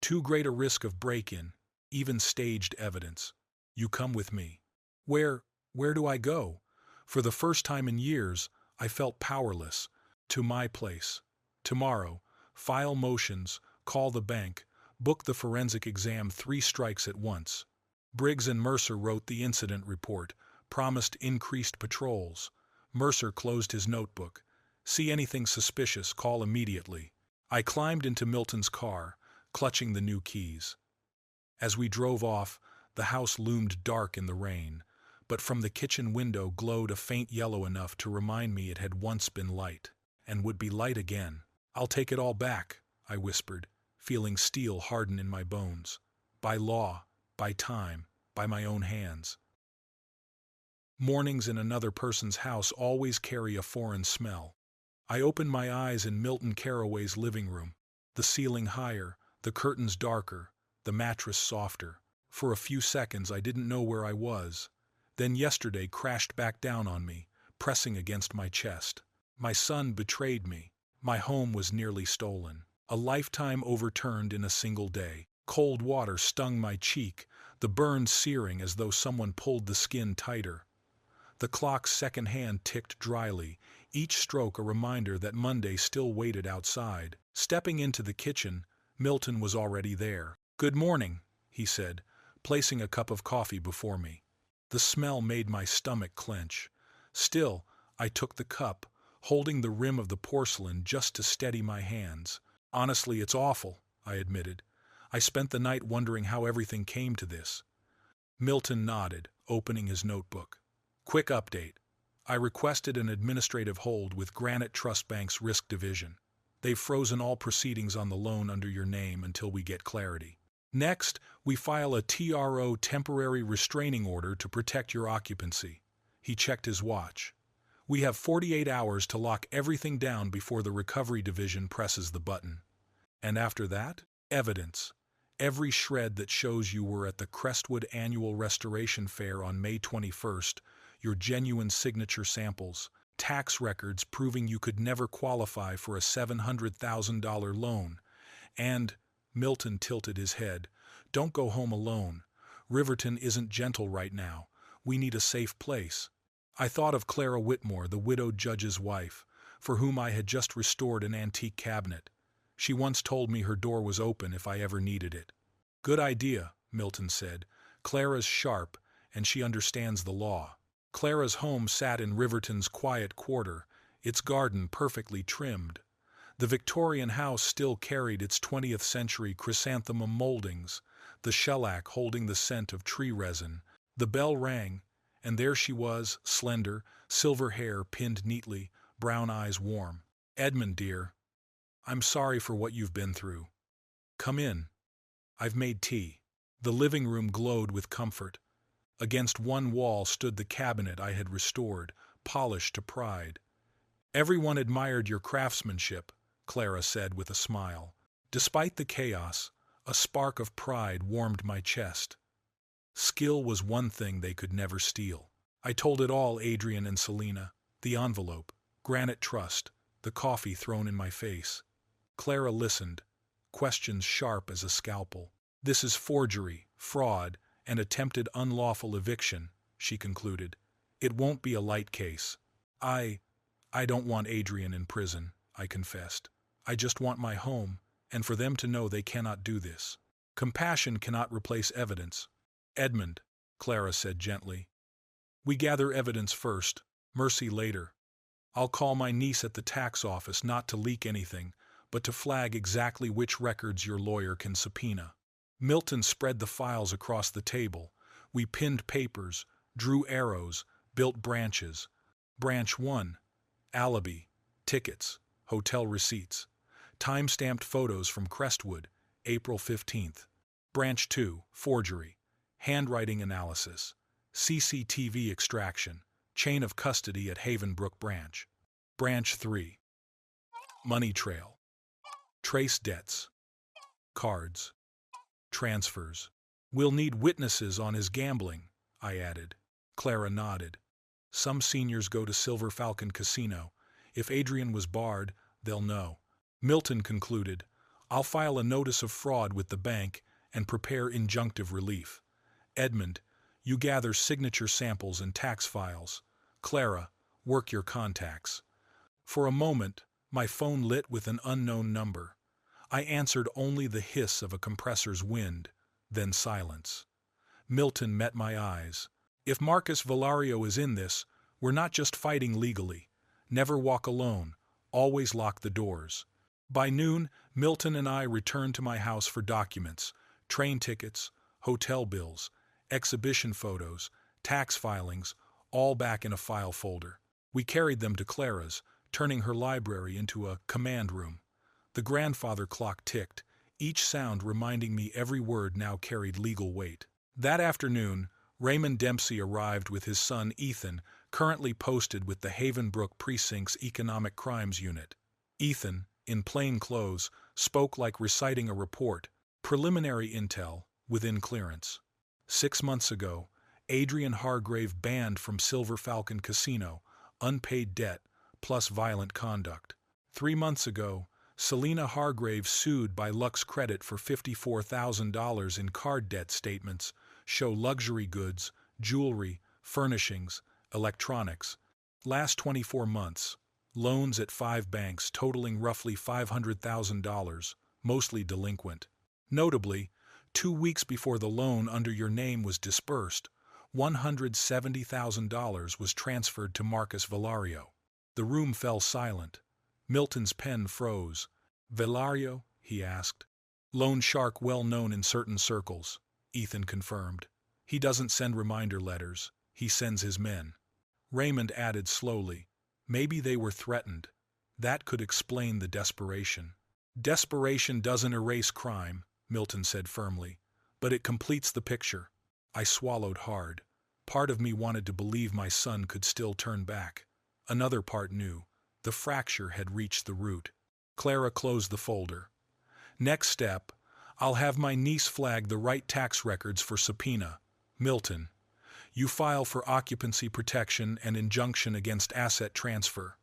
Too great a risk of break-in. even staged evidence. You come with me. Where do I go? For the first time in years, I felt powerless. To my place. Tomorrow, file motions, call the bank, book the forensic exam, 3 strikes at once. Briggs and Mercer wrote the incident report, promised increased patrols. Mercer closed his notebook. See anything suspicious, call immediately. I climbed into Milton's car, clutching the new keys. As we drove off, the house loomed dark in the rain, but from the kitchen window glowed a faint yellow enough to remind me it had once been light, and would be light again. I'll take it all back, I whispered, feeling steel harden in my bones. By law, by time, by my own hands. Mornings in another person's house always carry a foreign smell. I opened my eyes in Milton Carraway's living room, the ceiling higher, the curtains darker, the mattress softer. For a few seconds I didn't know where I was. Then yesterday crashed back down on me, pressing against my chest. My son betrayed me. My home was nearly stolen. A lifetime overturned in a single day. Cold water stung my cheek, the burn searing as though someone pulled the skin tighter. The clock's second hand ticked dryly, each stroke a reminder that Monday still waited outside. Stepping into the kitchen, Milton was already there. "Good morning," he said, placing a cup of coffee before me. The smell made my stomach clench. Still, I took the cup, holding the rim of the porcelain just to steady my hands. "Honestly, it's awful," I admitted. "I spent the night wondering how everything came to this." Milton nodded, opening his notebook. "Quick update. I requested an administrative hold with Granite Trust Bank's Risk Division. They've frozen all proceedings on the loan under your name until we get clarity. Next, we file a TRO, temporary restraining order, to protect your occupancy." He checked his watch. "We have 48 hours to lock everything down before the Recovery Division presses the button. And after that, evidence. Every shred that shows you were at the Crestwood Annual Restoration Fair on May 21st, your genuine signature samples, tax records proving you could never qualify for a $700,000 loan, and..." Milton tilted his head. "Don't go home alone. Riverton isn't gentle right now. We need a safe place." I thought of Clara Whitmore, the widowed judge's wife, for whom I had just restored an antique cabinet. She once told me her door was open if I ever needed it. "Good idea," Milton said. "Clara's sharp, and she understands the law." Clara's home sat in Riverton's quiet quarter, its garden perfectly trimmed. The Victorian house still carried its 20th century chrysanthemum moldings, the shellac holding the scent of tree resin. The bell rang, and there she was, slender, silver hair pinned neatly, brown eyes warm. "Edmund, dear, I'm sorry for what you've been through. Come in. I've made tea." The living room glowed with comfort. Against one wall stood the cabinet I had restored, polished to pride. "Everyone admired your craftsmanship," Clara said with a smile. Despite the chaos, a spark of pride warmed my chest. Skill was one thing they could never steal. I told it all, Adrian and Selina. The envelope, Granite Trust, the coffee thrown in my face. Clara listened, questions sharp as a scalpel. "This is forgery, fraud, and attempted unlawful eviction," she concluded. "It won't be a light case." I don't want Adrian in prison," I confessed. "I just want my home, and for them to know they cannot do this. Compassion cannot replace evidence." "Edmund," Clara said gently, "we gather evidence first, mercy later. I'll call my niece at the tax office not to leak anything, but to flag exactly which records your lawyer can subpoena." Milton spread the files across the table. We pinned papers, drew arrows, built branches. Branch 1, alibi, tickets, hotel receipts. Time-stamped photos from Crestwood, April 15th. Branch 2, forgery, handwriting analysis, CCTV extraction, chain of custody at Havenbrook Branch. Branch 3, money trail, trace debts, cards, transfers. "We'll need witnesses on his gambling," I added. Clara nodded. "Some seniors go to Silver Falcon Casino. If Adrian was barred, they'll know." Milton concluded, "I'll file a notice of fraud with the bank and prepare injunctive relief. Edmund, you gather signature samples and tax files. Clara, work your contacts. For a moment, my phone lit with an unknown number. I answered only the hiss of a compressor's wind, then silence. Milton met my eyes. If Marcus Valario is in this, we're not just fighting legally. Never walk alone. Always lock the doors. By noon, Milton and I returned to my house for documents, train tickets, hotel bills, exhibition photos, tax filings, all back in a file folder. We carried them to Clara's, turning her library into a command room. The grandfather clock ticked, each sound reminding me every word now carried legal weight. That afternoon, Raymond Dempsey arrived with his son Ethan, currently posted with the Havenbrook Precinct's Economic Crimes Unit. Ethan, in plain clothes, spoke like reciting a report, preliminary intel, within clearance. 6 months ago, Adrian Hargrave banned from Silver Falcon Casino, unpaid debt, plus violent conduct. 3 months ago, Selena Hargrave sued by Lux Credit for $54,000 in card debt statements, show luxury goods, jewelry, furnishings, electronics. Last 24 months, loans at 5 banks totaling roughly $500,000, mostly delinquent. Notably, 2 weeks before the loan under your name was dispersed, $170,000 was transferred to Marcus Valario. The room fell silent. Milton's pen froze. "Valario?" he asked. "Loan shark well known in certain circles," Ethan confirmed. "He doesn't send reminder letters. He sends his men." Raymond added slowly, "Maybe they were threatened. That could explain the desperation." "Desperation doesn't erase crime," Milton said firmly, "but it completes the picture." I swallowed hard. Part of me wanted to believe my son could still turn back. Another part knew. The fracture had reached the root. Clara closed the folder. "Next step, I'll have my niece flag the right tax records for subpoena. Milton, you file for occupancy protection and injunction against asset transfer.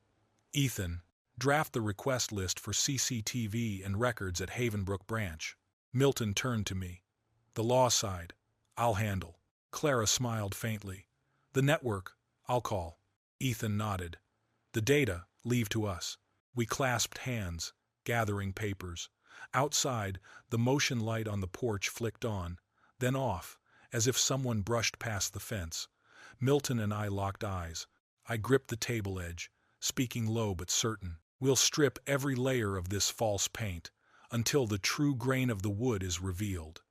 Ethan, draft the request list for CCTV and records at Havenbrook Branch." Milton turned to me. "The law side, I'll handle." Clara smiled faintly. "The network, I'll call." Ethan nodded. "The data, leave to us." We clasped hands, gathering papers. Outside, the motion light on the porch flicked on, then off, as if someone brushed past the fence. Milton and I locked eyes. I gripped the table edge, speaking low but certain. "We'll strip every layer of this false paint, until the true grain of the wood is revealed."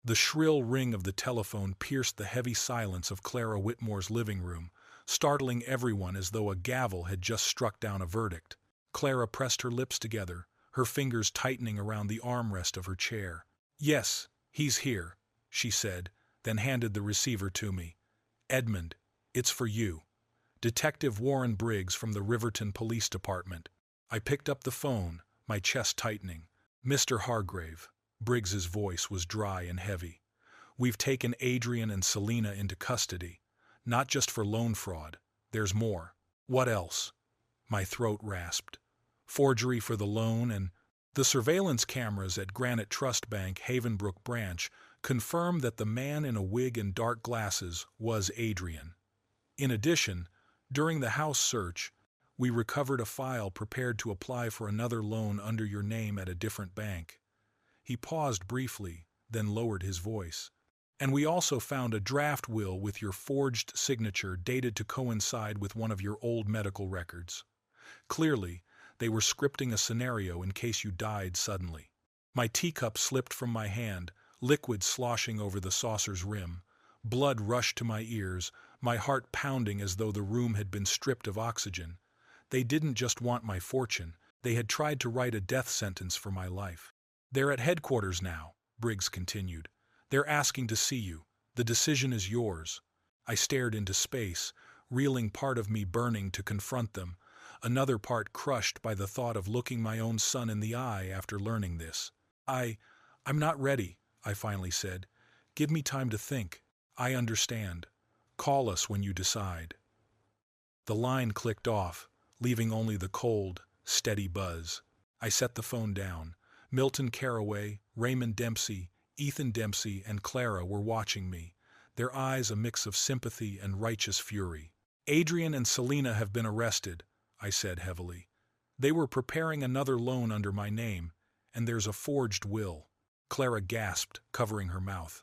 The shrill ring of the telephone pierced the heavy silence of Clara Whitmore's living room, startling everyone as though a gavel had just struck down a verdict. Clara pressed her lips together, her fingers tightening around the armrest of her chair. "Yes, he's here," she said, then handed the receiver to me. "Edmund, it's for you. Detective Warren Briggs from the Riverton Police Department." I picked up the phone, my chest tightening. "Mr. Hargrave." Briggs's voice was dry and heavy. "We've taken Adrian and Selena into custody. Not just for loan fraud. There's more." "What else?" My throat rasped. "Forgery for the loan and—" The surveillance cameras at Granite Trust Bank, Havenbrook Branch, confirmed that the man in a wig and dark glasses was Adrian. In addition, during the house search, we recovered a file prepared to apply for another loan under your name at a different bank. He paused briefly, then lowered his voice. "And we also found a draft will with your forged signature dated to coincide with one of your old medical records. Clearly, they were scripting a scenario in case you died suddenly." My teacup slipped from my hand, liquid sloshing over the saucer's rim. Blood rushed to my ears, my heart pounding as though the room had been stripped of oxygen. They didn't just want my fortune, they had tried to write a death sentence for my life. "They're at headquarters now," Briggs continued. "They're asking to see you. The decision is yours." I stared into space, reeling, part of me burning to confront them, another part crushed by the thought of looking my own son in the eye after learning this. I'm not ready," I finally said. "Give me time to think." "I understand. Call us when you decide." The line clicked off, leaving only the cold, steady buzz. I set the phone down. Milton Carraway, Raymond Dempsey, Ethan Dempsey, and Clara were watching me, their eyes a mix of sympathy and righteous fury. "Adrian and Selina have been arrested," I said heavily. "They were preparing another loan under my name, and there's a forged will." Clara gasped, covering her mouth.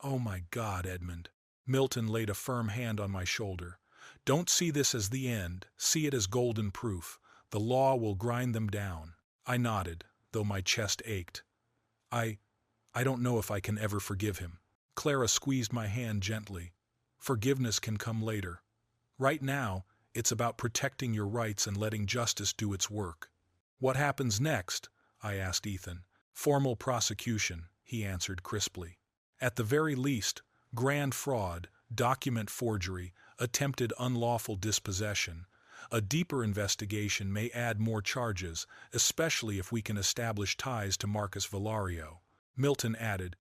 "Oh my God, Edmund." Milton laid a firm hand on my shoulder. "Don't see this as the end, see it as golden proof. The law will grind them down." I nodded, though my chest ached. I don't know if I can ever forgive him." Clara squeezed my hand gently. "Forgiveness can come later. Right now, it's about protecting your rights and letting justice do its work." "What happens next?" I asked Ethan. "Formal prosecution," he answered crisply. "At the very least, grand fraud, document forgery, attempted unlawful dispossession. A deeper investigation may add more charges, especially if we can establish ties to Marcus Valario." Milton added,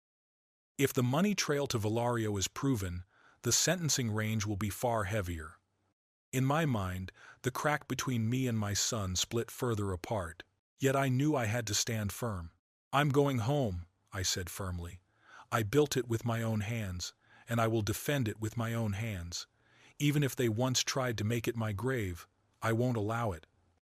"If the money trail to Valario is proven, the sentencing range will be far heavier." In my mind, the crack between me and my son split further apart, yet I knew I had to stand firm. "I'm going home," I said firmly. "I built it with my own hands, and I will defend it with my own hands. Even if they once tried to make it my grave, I won't allow it."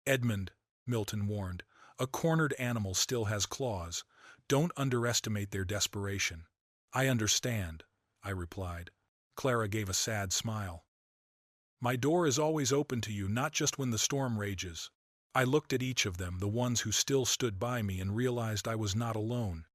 "Edmund," Milton warned, "a cornered animal still has claws. Don't underestimate their desperation." "I understand," I replied. Clara gave a sad smile. "My door is always open to you, not just when the storm rages." I looked at each of them, the ones who still stood by me, and realized I was not alone.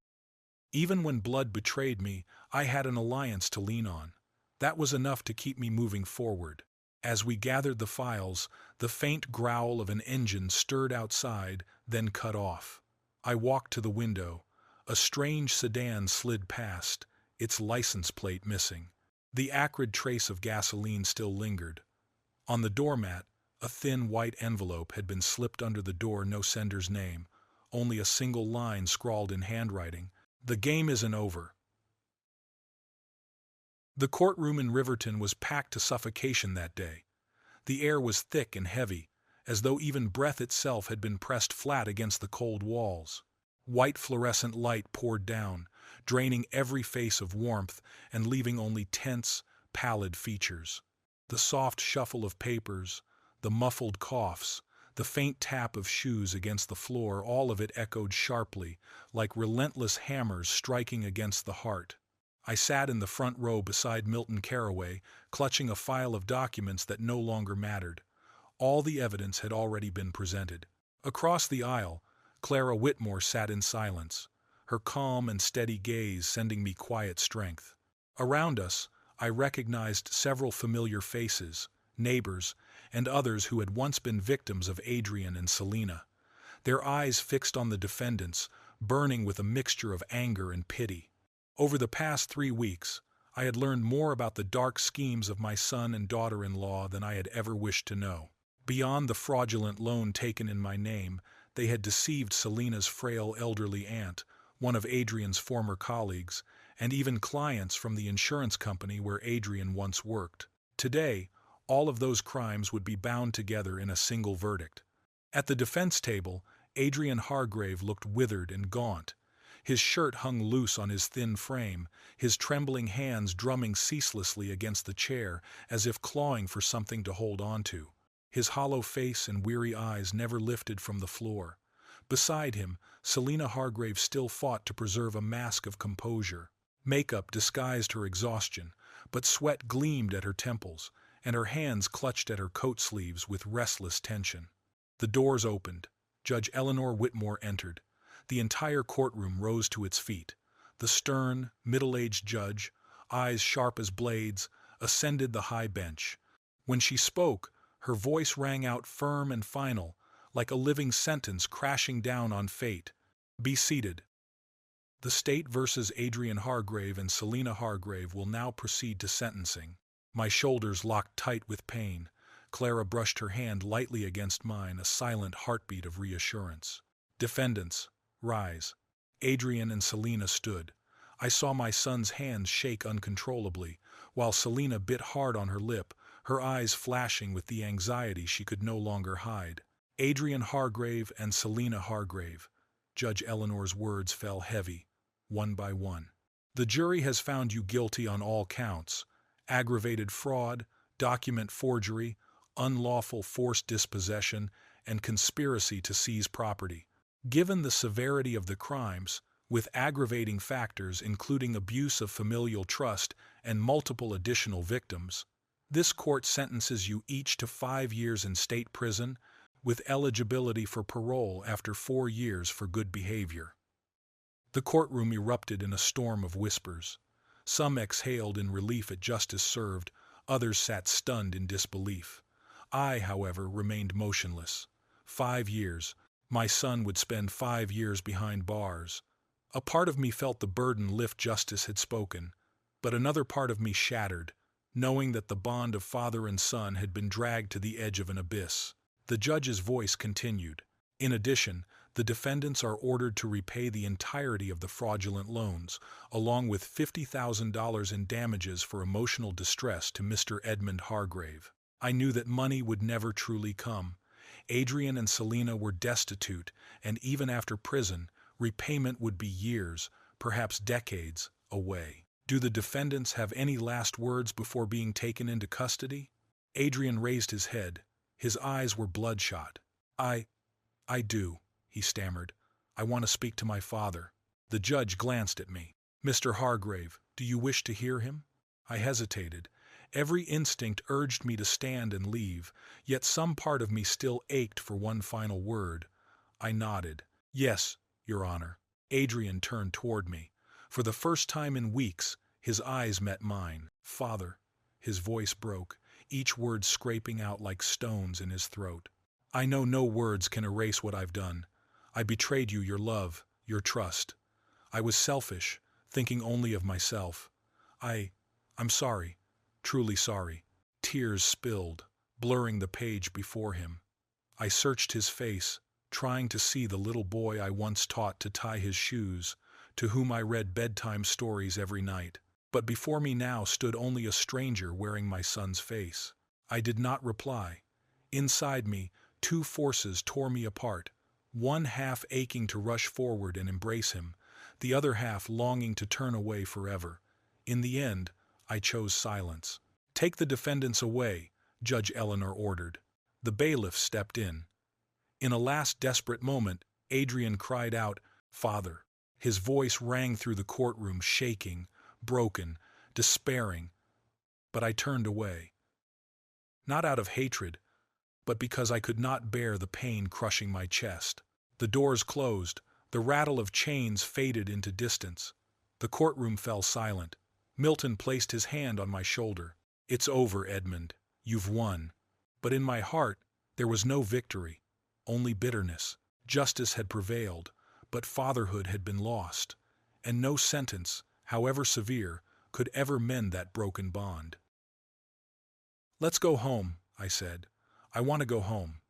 Even when blood betrayed me, I had an alliance to lean on. That was enough to keep me moving forward. As we gathered the files, the faint growl of an engine stirred outside, then cut off. I walked to the window. A strange sedan slid past, its license plate missing. The acrid trace of gasoline still lingered. On the doormat, a thin white envelope had been slipped under the door, no sender's name, only a single line scrawled in handwriting: "The game isn't over." The courtroom in Riverton was packed to suffocation that day. The air was thick and heavy, as though even breath itself had been pressed flat against the cold walls. White fluorescent light poured down, draining every face of warmth and leaving only tense, pallid features. The soft shuffle of papers, the muffled coughs, the faint tap of shoes against the floor, all of it echoed sharply, like relentless hammers striking against the heart. I sat in the front row beside Milton Carraway, clutching a file of documents that no longer mattered. All the evidence had already been presented. Across the aisle, Clara Whitmore sat in silence, her calm and steady gaze sending me quiet strength. Around us, I recognized several familiar faces, neighbors, and others who had once been victims of Adrian and Selina. Their eyes fixed on the defendants, burning with a mixture of anger and pity. Over the past 3 weeks, I had learned more about the dark schemes of my son and daughter-in-law than I had ever wished to know. Beyond the fraudulent loan taken in my name, they had deceived Selina's frail elderly aunt, one of Adrian's former colleagues, and even clients from the insurance company where Adrian once worked. Today, all of those crimes would be bound together in a single verdict. At the defense table, Adrian Hargrave looked withered and gaunt. His shirt hung loose on his thin frame, his trembling hands drumming ceaselessly against the chair as if clawing for something to hold on to. His hollow face and weary eyes never lifted from the floor. Beside him, Selina Hargrave still fought to preserve a mask of composure. Makeup disguised her exhaustion, but sweat gleamed at her temples, and her hands clutched at her coat sleeves with restless tension. The doors opened. Judge Eleanor Whitmore entered. The entire courtroom rose to its feet. The stern, middle-aged judge, eyes sharp as blades, ascended the high bench. When she spoke, her voice rang out firm and final, like a living sentence crashing down on fate. "Be seated. The state versus Adrian Hargrave and Selina Hargrave will now proceed to sentencing." My shoulders locked tight with pain. Clara brushed her hand lightly against mine, a silent heartbeat of reassurance. "Defendants, rise." Adrian and Selina stood. I saw my son's hands shake uncontrollably, while Selina bit hard on her lip, her eyes flashing with the anxiety she could no longer hide. "Adrian Hargrave and Selina Hargrave, Judge Eleanor's words fell heavy, one by one. The jury has found you guilty on all counts: aggravated fraud, document forgery, unlawful forced dispossession, and conspiracy to seize property. Given the severity of the crimes, with aggravating factors including abuse of familial trust and multiple additional victims, this court sentences you each to 5 years in state prison, with eligibility for parole after 4 years for good behavior. The courtroom erupted in a storm of whispers. Some exhaled in relief at justice served, others sat stunned in disbelief. I, however, remained motionless. 5 years. My son would spend 5 years behind bars. A part of me felt the burden lift justice had spoken, but another part of me shattered, knowing that the bond of father and son had been dragged to the edge of an abyss. The judge's voice continued. In addition, the defendants are ordered to repay the entirety of the fraudulent loans, along with $50,000 in damages for emotional distress to Mr. Edmund Hargrave. I knew that money would never truly come. Adrian and Selina were destitute, and even after prison, repayment would be years, perhaps decades, away. Do the defendants have any last words before being taken into custody? Adrian raised his head. His eyes were bloodshot. I do, he stammered. I want to speak to my father. The judge glanced at me. Mr. Hargrave, do you wish to hear him? I hesitated. Every instinct urged me to stand and leave, yet some part of me still ached for one final word. I nodded. Yes, Your Honor. Adrian turned toward me. For the first time in weeks, his eyes met mine. Father, his voice broke, each word scraping out like stones in his throat. I know no words can erase what I've done. I betrayed you, your love, your trust. I was selfish, thinking only of myself. I'm sorry, truly sorry. Tears spilled, blurring the page before him. I searched his face, trying to see the little boy I once taught to tie his shoes, to whom I read bedtime stories every night. But before me now stood only a stranger wearing my son's face. I did not reply. Inside me, 2 forces tore me apart, one half aching to rush forward and embrace him, the other half longing to turn away forever. In the end, I chose silence. Take the defendants away, Judge Eleanor ordered. The bailiff stepped in. In a last desperate moment, Adrian cried out, Father. His voice rang through the courtroom, shaking, broken, despairing. But I turned away. Not out of hatred, but because I could not bear the pain crushing my chest. The doors closed, the rattle of chains faded into distance. The courtroom fell silent. Milton placed his hand on my shoulder. It's over, Edmund. You've won. But in my heart, there was no victory, only bitterness. Justice had prevailed, but fatherhood had been lost, and no sentence, however severe, could ever mend that broken bond. Let's go home, I said. I want to go home.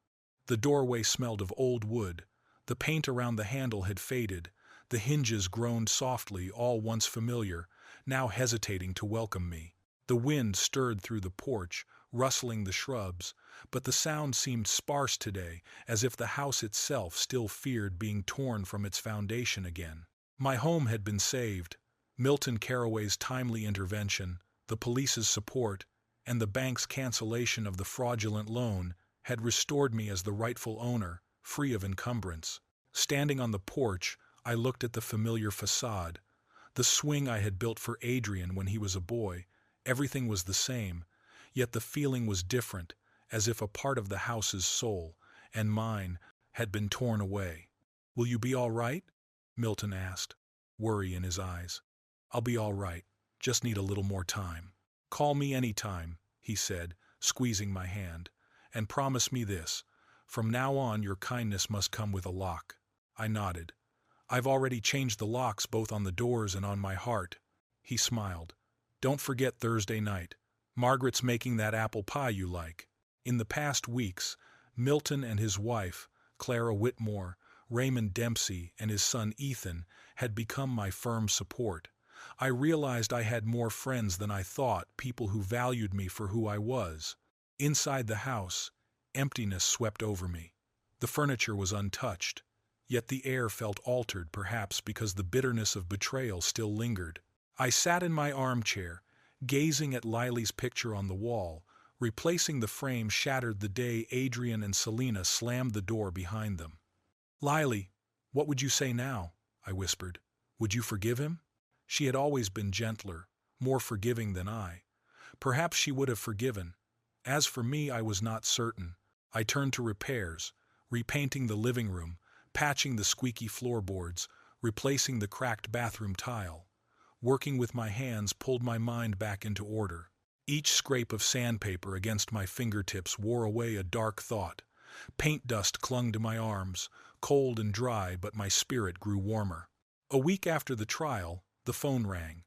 The doorway smelled of old wood. The paint around the handle had faded. The hinges groaned softly, all once familiar, now hesitating to welcome me. The wind stirred through the porch, rustling the shrubs, but the sound seemed sparse today, as if the house itself still feared being torn from its foundation again. My home had been saved. Milton Carraway's timely intervention, the police's support, and the bank's cancellation of the fraudulent loan had restored me as the rightful owner, free of encumbrance. Standing on the porch, I looked at the familiar facade. The swing I had built for Adrian when he was a boy, everything was the same, yet the feeling was different, as if a part of the house's soul, and mine, had been torn away. Will you be all right? Milton asked, worry in his eyes. I'll be all right, just need a little more time. Call me any time, he said, squeezing my hand, and promise me this. From now on your kindness must come with a lock. I nodded. I've already changed the locks both on the doors and on my heart. He smiled. Don't forget Thursday night. Margaret's making that apple pie you like. In the past weeks, Milton and his wife, Clara Whitmore, Raymond Dempsey, and his son Ethan had become my firm support. I realized I had more friends than I thought, people who valued me for who I was. Inside the house, emptiness swept over me. The furniture was untouched. yet the air felt altered, perhaps because the bitterness of betrayal still lingered. I sat in my armchair, gazing at Lily's picture on the wall, replacing the frame shattered the day Adrian and Selena slammed the door behind them. "Lily, what would you say now?" I whispered. "Would you forgive him?" She had always been gentler, more forgiving than I. Perhaps she would have forgiven. As for me, I was not certain. I turned to repairs, repainting the living room, patching the squeaky floorboards, replacing the cracked bathroom tile. Working with my hands pulled my mind back into order. Each scrape of sandpaper against my fingertips wore away a dark thought. Paint dust clung to my arms, cold and dry, but my spirit grew warmer. A week after the trial, the phone rang.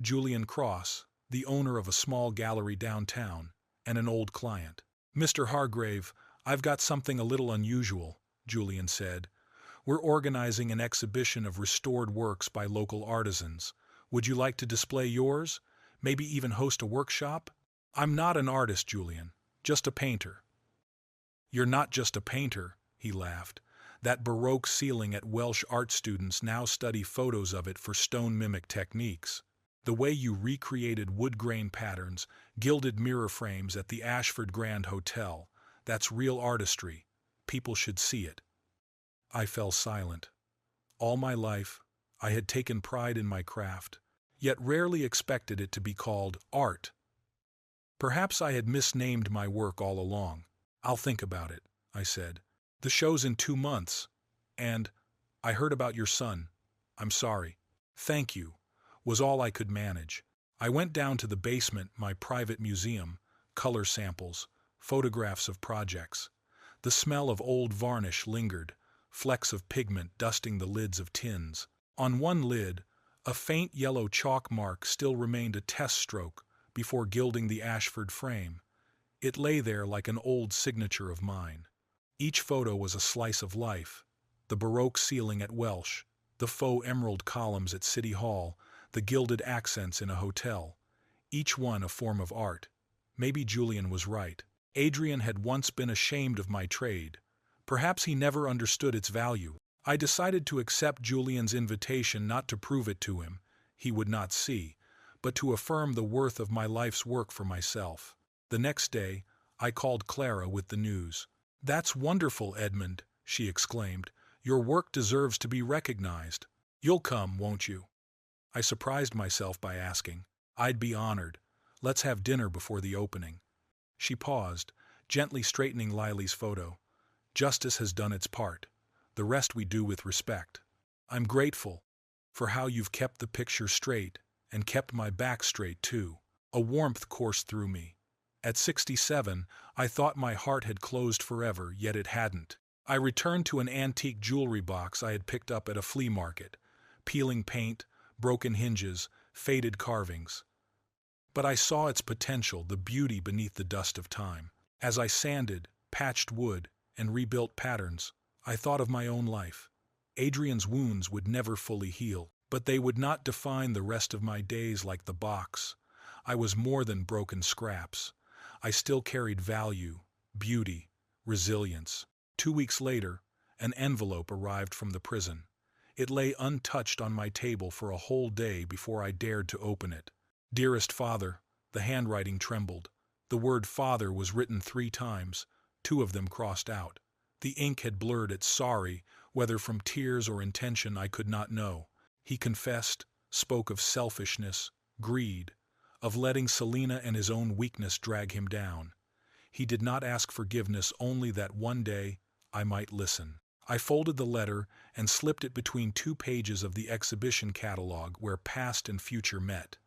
Julian Cross, the owner of a small gallery downtown, and an old client. "Mr. Hargrave, I've got something a little unusual," Julian said. "We're organizing an exhibition of restored works by local artisans. Would you like to display yours? Maybe even host a workshop?" "I'm not an artist, Julian. Just a painter." "You're not just a painter," he laughed. "That Baroque ceiling at Welsh art students now study photos of it for stone mimic techniques. The way you recreated wood grain patterns, gilded mirror frames at the Ashford Grand Hotel, that's real artistry. People should see it." I fell silent. All my life, I had taken pride in my craft, yet rarely expected it to be called art. Perhaps I had misnamed my work all along. "I'll think about it," I said. "The show's in 2 months, and I heard about your son. I'm sorry." "Thank you," was all I could manage. I went down to the basement, my private museum, color samples, photographs of projects. The smell of old varnish lingered, flecks of pigment dusting the lids of tins. On one lid, a faint yellow chalk mark still remained a test stroke before gilding the Ashford frame. It lay there like an old signature of mine. Each photo was a slice of life. The Baroque ceiling at Welsh, the faux emerald columns at City Hall, the gilded accents in a hotel. Each one a form of art. Maybe Julian was right. Adrian had once been ashamed of my trade. Perhaps he never understood its value. I decided to accept Julian's invitation, not to prove it to him, he would not see, but to affirm the worth of my life's work for myself. The next day, I called Clara with the news. "That's wonderful, Edmund," she exclaimed. "Your work deserves to be recognized. You'll come, won't you?" I surprised myself by asking. "I'd be honored. Let's have dinner before the opening." She paused, gently straightening Lily's photo. "Justice has done its part. The rest we do with respect. I'm grateful for how you've kept the picture straight, and kept my back straight too." A warmth coursed through me. At 67, I thought my heart had closed forever, yet it hadn't. I returned to an antique jewelry box I had picked up at a flea market. Peeling paint, broken hinges, faded carvings. But I saw its potential, the beauty beneath the dust of time. As I sanded, patched wood, and rebuilt patterns, I thought of my own life. Adrian's wounds would never fully heal, but they would not define the rest of my days like the box. I was more than broken scraps. I still carried value, beauty, resilience. 2 weeks later, an envelope arrived from the prison. It lay untouched on my table for a whole day before I dared to open it. "Dearest Father," the handwriting trembled. The word father was written 3 times, 2 of them crossed out. The ink had blurred it. "Sorry," whether from tears or intention I could not know. He confessed, spoke of selfishness, greed, of letting Selena and his own weakness drag him down. He did not ask forgiveness, only that one day I might listen. I folded the letter and slipped it between 2 pages of the exhibition catalog where past and future met.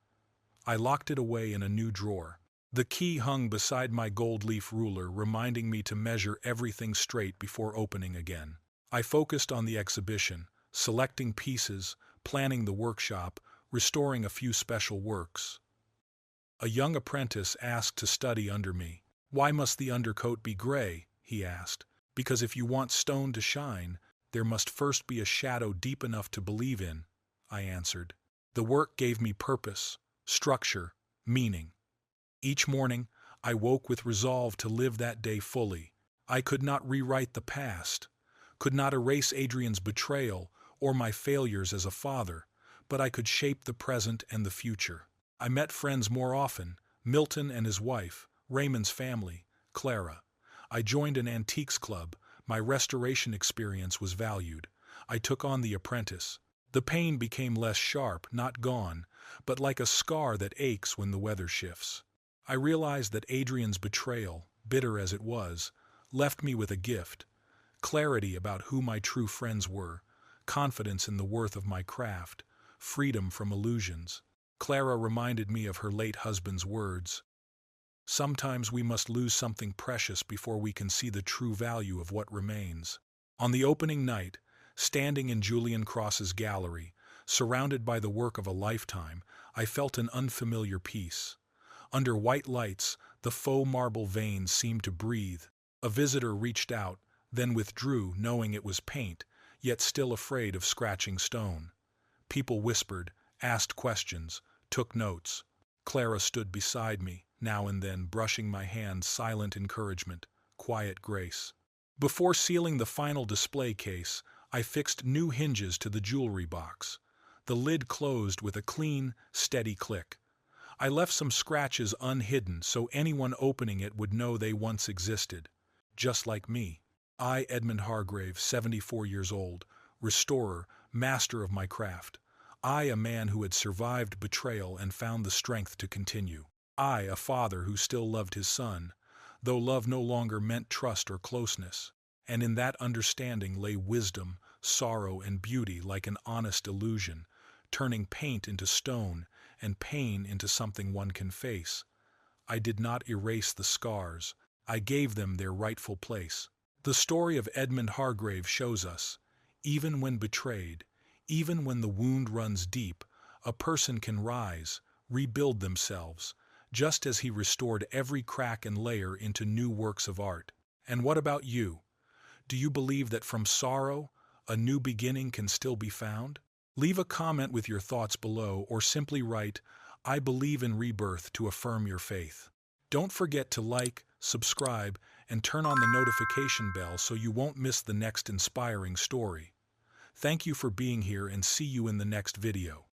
I locked it away in a new drawer. The key hung beside my gold leaf ruler, reminding me to measure everything straight before opening again. I focused on the exhibition, selecting pieces, planning the workshop, restoring a few special works. A young apprentice asked to study under me. "Why must the undercoat be gray?" he asked. "Because if you want stone to shine, there must first be a shadow deep enough to believe in," I answered. The work gave me purpose, structure, meaning. Each morning, I woke with resolve to live that day fully. I could not rewrite the past, could not erase Adrian's betrayal or my failures as a father, but I could shape the present and the future. I met friends more often, Milton and his wife, Raymond's family, Clara. I joined an antiques club. My restoration experience was valued. I took on The Apprentice. The pain became less sharp, not gone, but like a scar that aches when the weather shifts. I realized that Adrian's betrayal, bitter as it was, left me with a gift: clarity about who my true friends were, confidence in the worth of my craft, freedom from illusions. Clara reminded me of her late husband's words: "Sometimes we must lose something precious before we can see the true value of what remains." On the opening night, standing in Julian Cross's gallery, surrounded by the work of a lifetime, I felt an unfamiliar peace. Under white lights, the faux marble veins seemed to breathe. A visitor reached out, then withdrew, knowing it was paint, yet still afraid of scratching stone. People whispered, asked questions, took notes. Clara stood beside me, now and then brushing my hand, silent encouragement, quiet grace. Before sealing the final display case, I fixed new hinges to the jewelry box. The lid closed with a clean, steady click. I left some scratches unhidden so anyone opening it would know they once existed. Just like me. I, Edmund Hargrave, 74 years old, restorer, master of my craft. I, a man who had survived betrayal and found the strength to continue. I, a father who still loved his son, though love no longer meant trust or closeness. And in that understanding lay wisdom, sorrow, and beauty like an honest illusion, turning paint into stone and pain into something one can face. I did not erase the scars. I gave them their rightful place. The story of Edmund Hargrave shows us, even when betrayed, even when the wound runs deep, a person can rise, rebuild themselves, just as he restored every crack and layer into new works of art. And what about you? Do you believe that from sorrow, a new beginning can still be found? Leave a comment with your thoughts below, or simply write, "I believe in rebirth," to affirm your faith. Don't forget to like, subscribe, and turn on the notification bell so you won't miss the next inspiring story. Thank you for being here, and see you in the next video.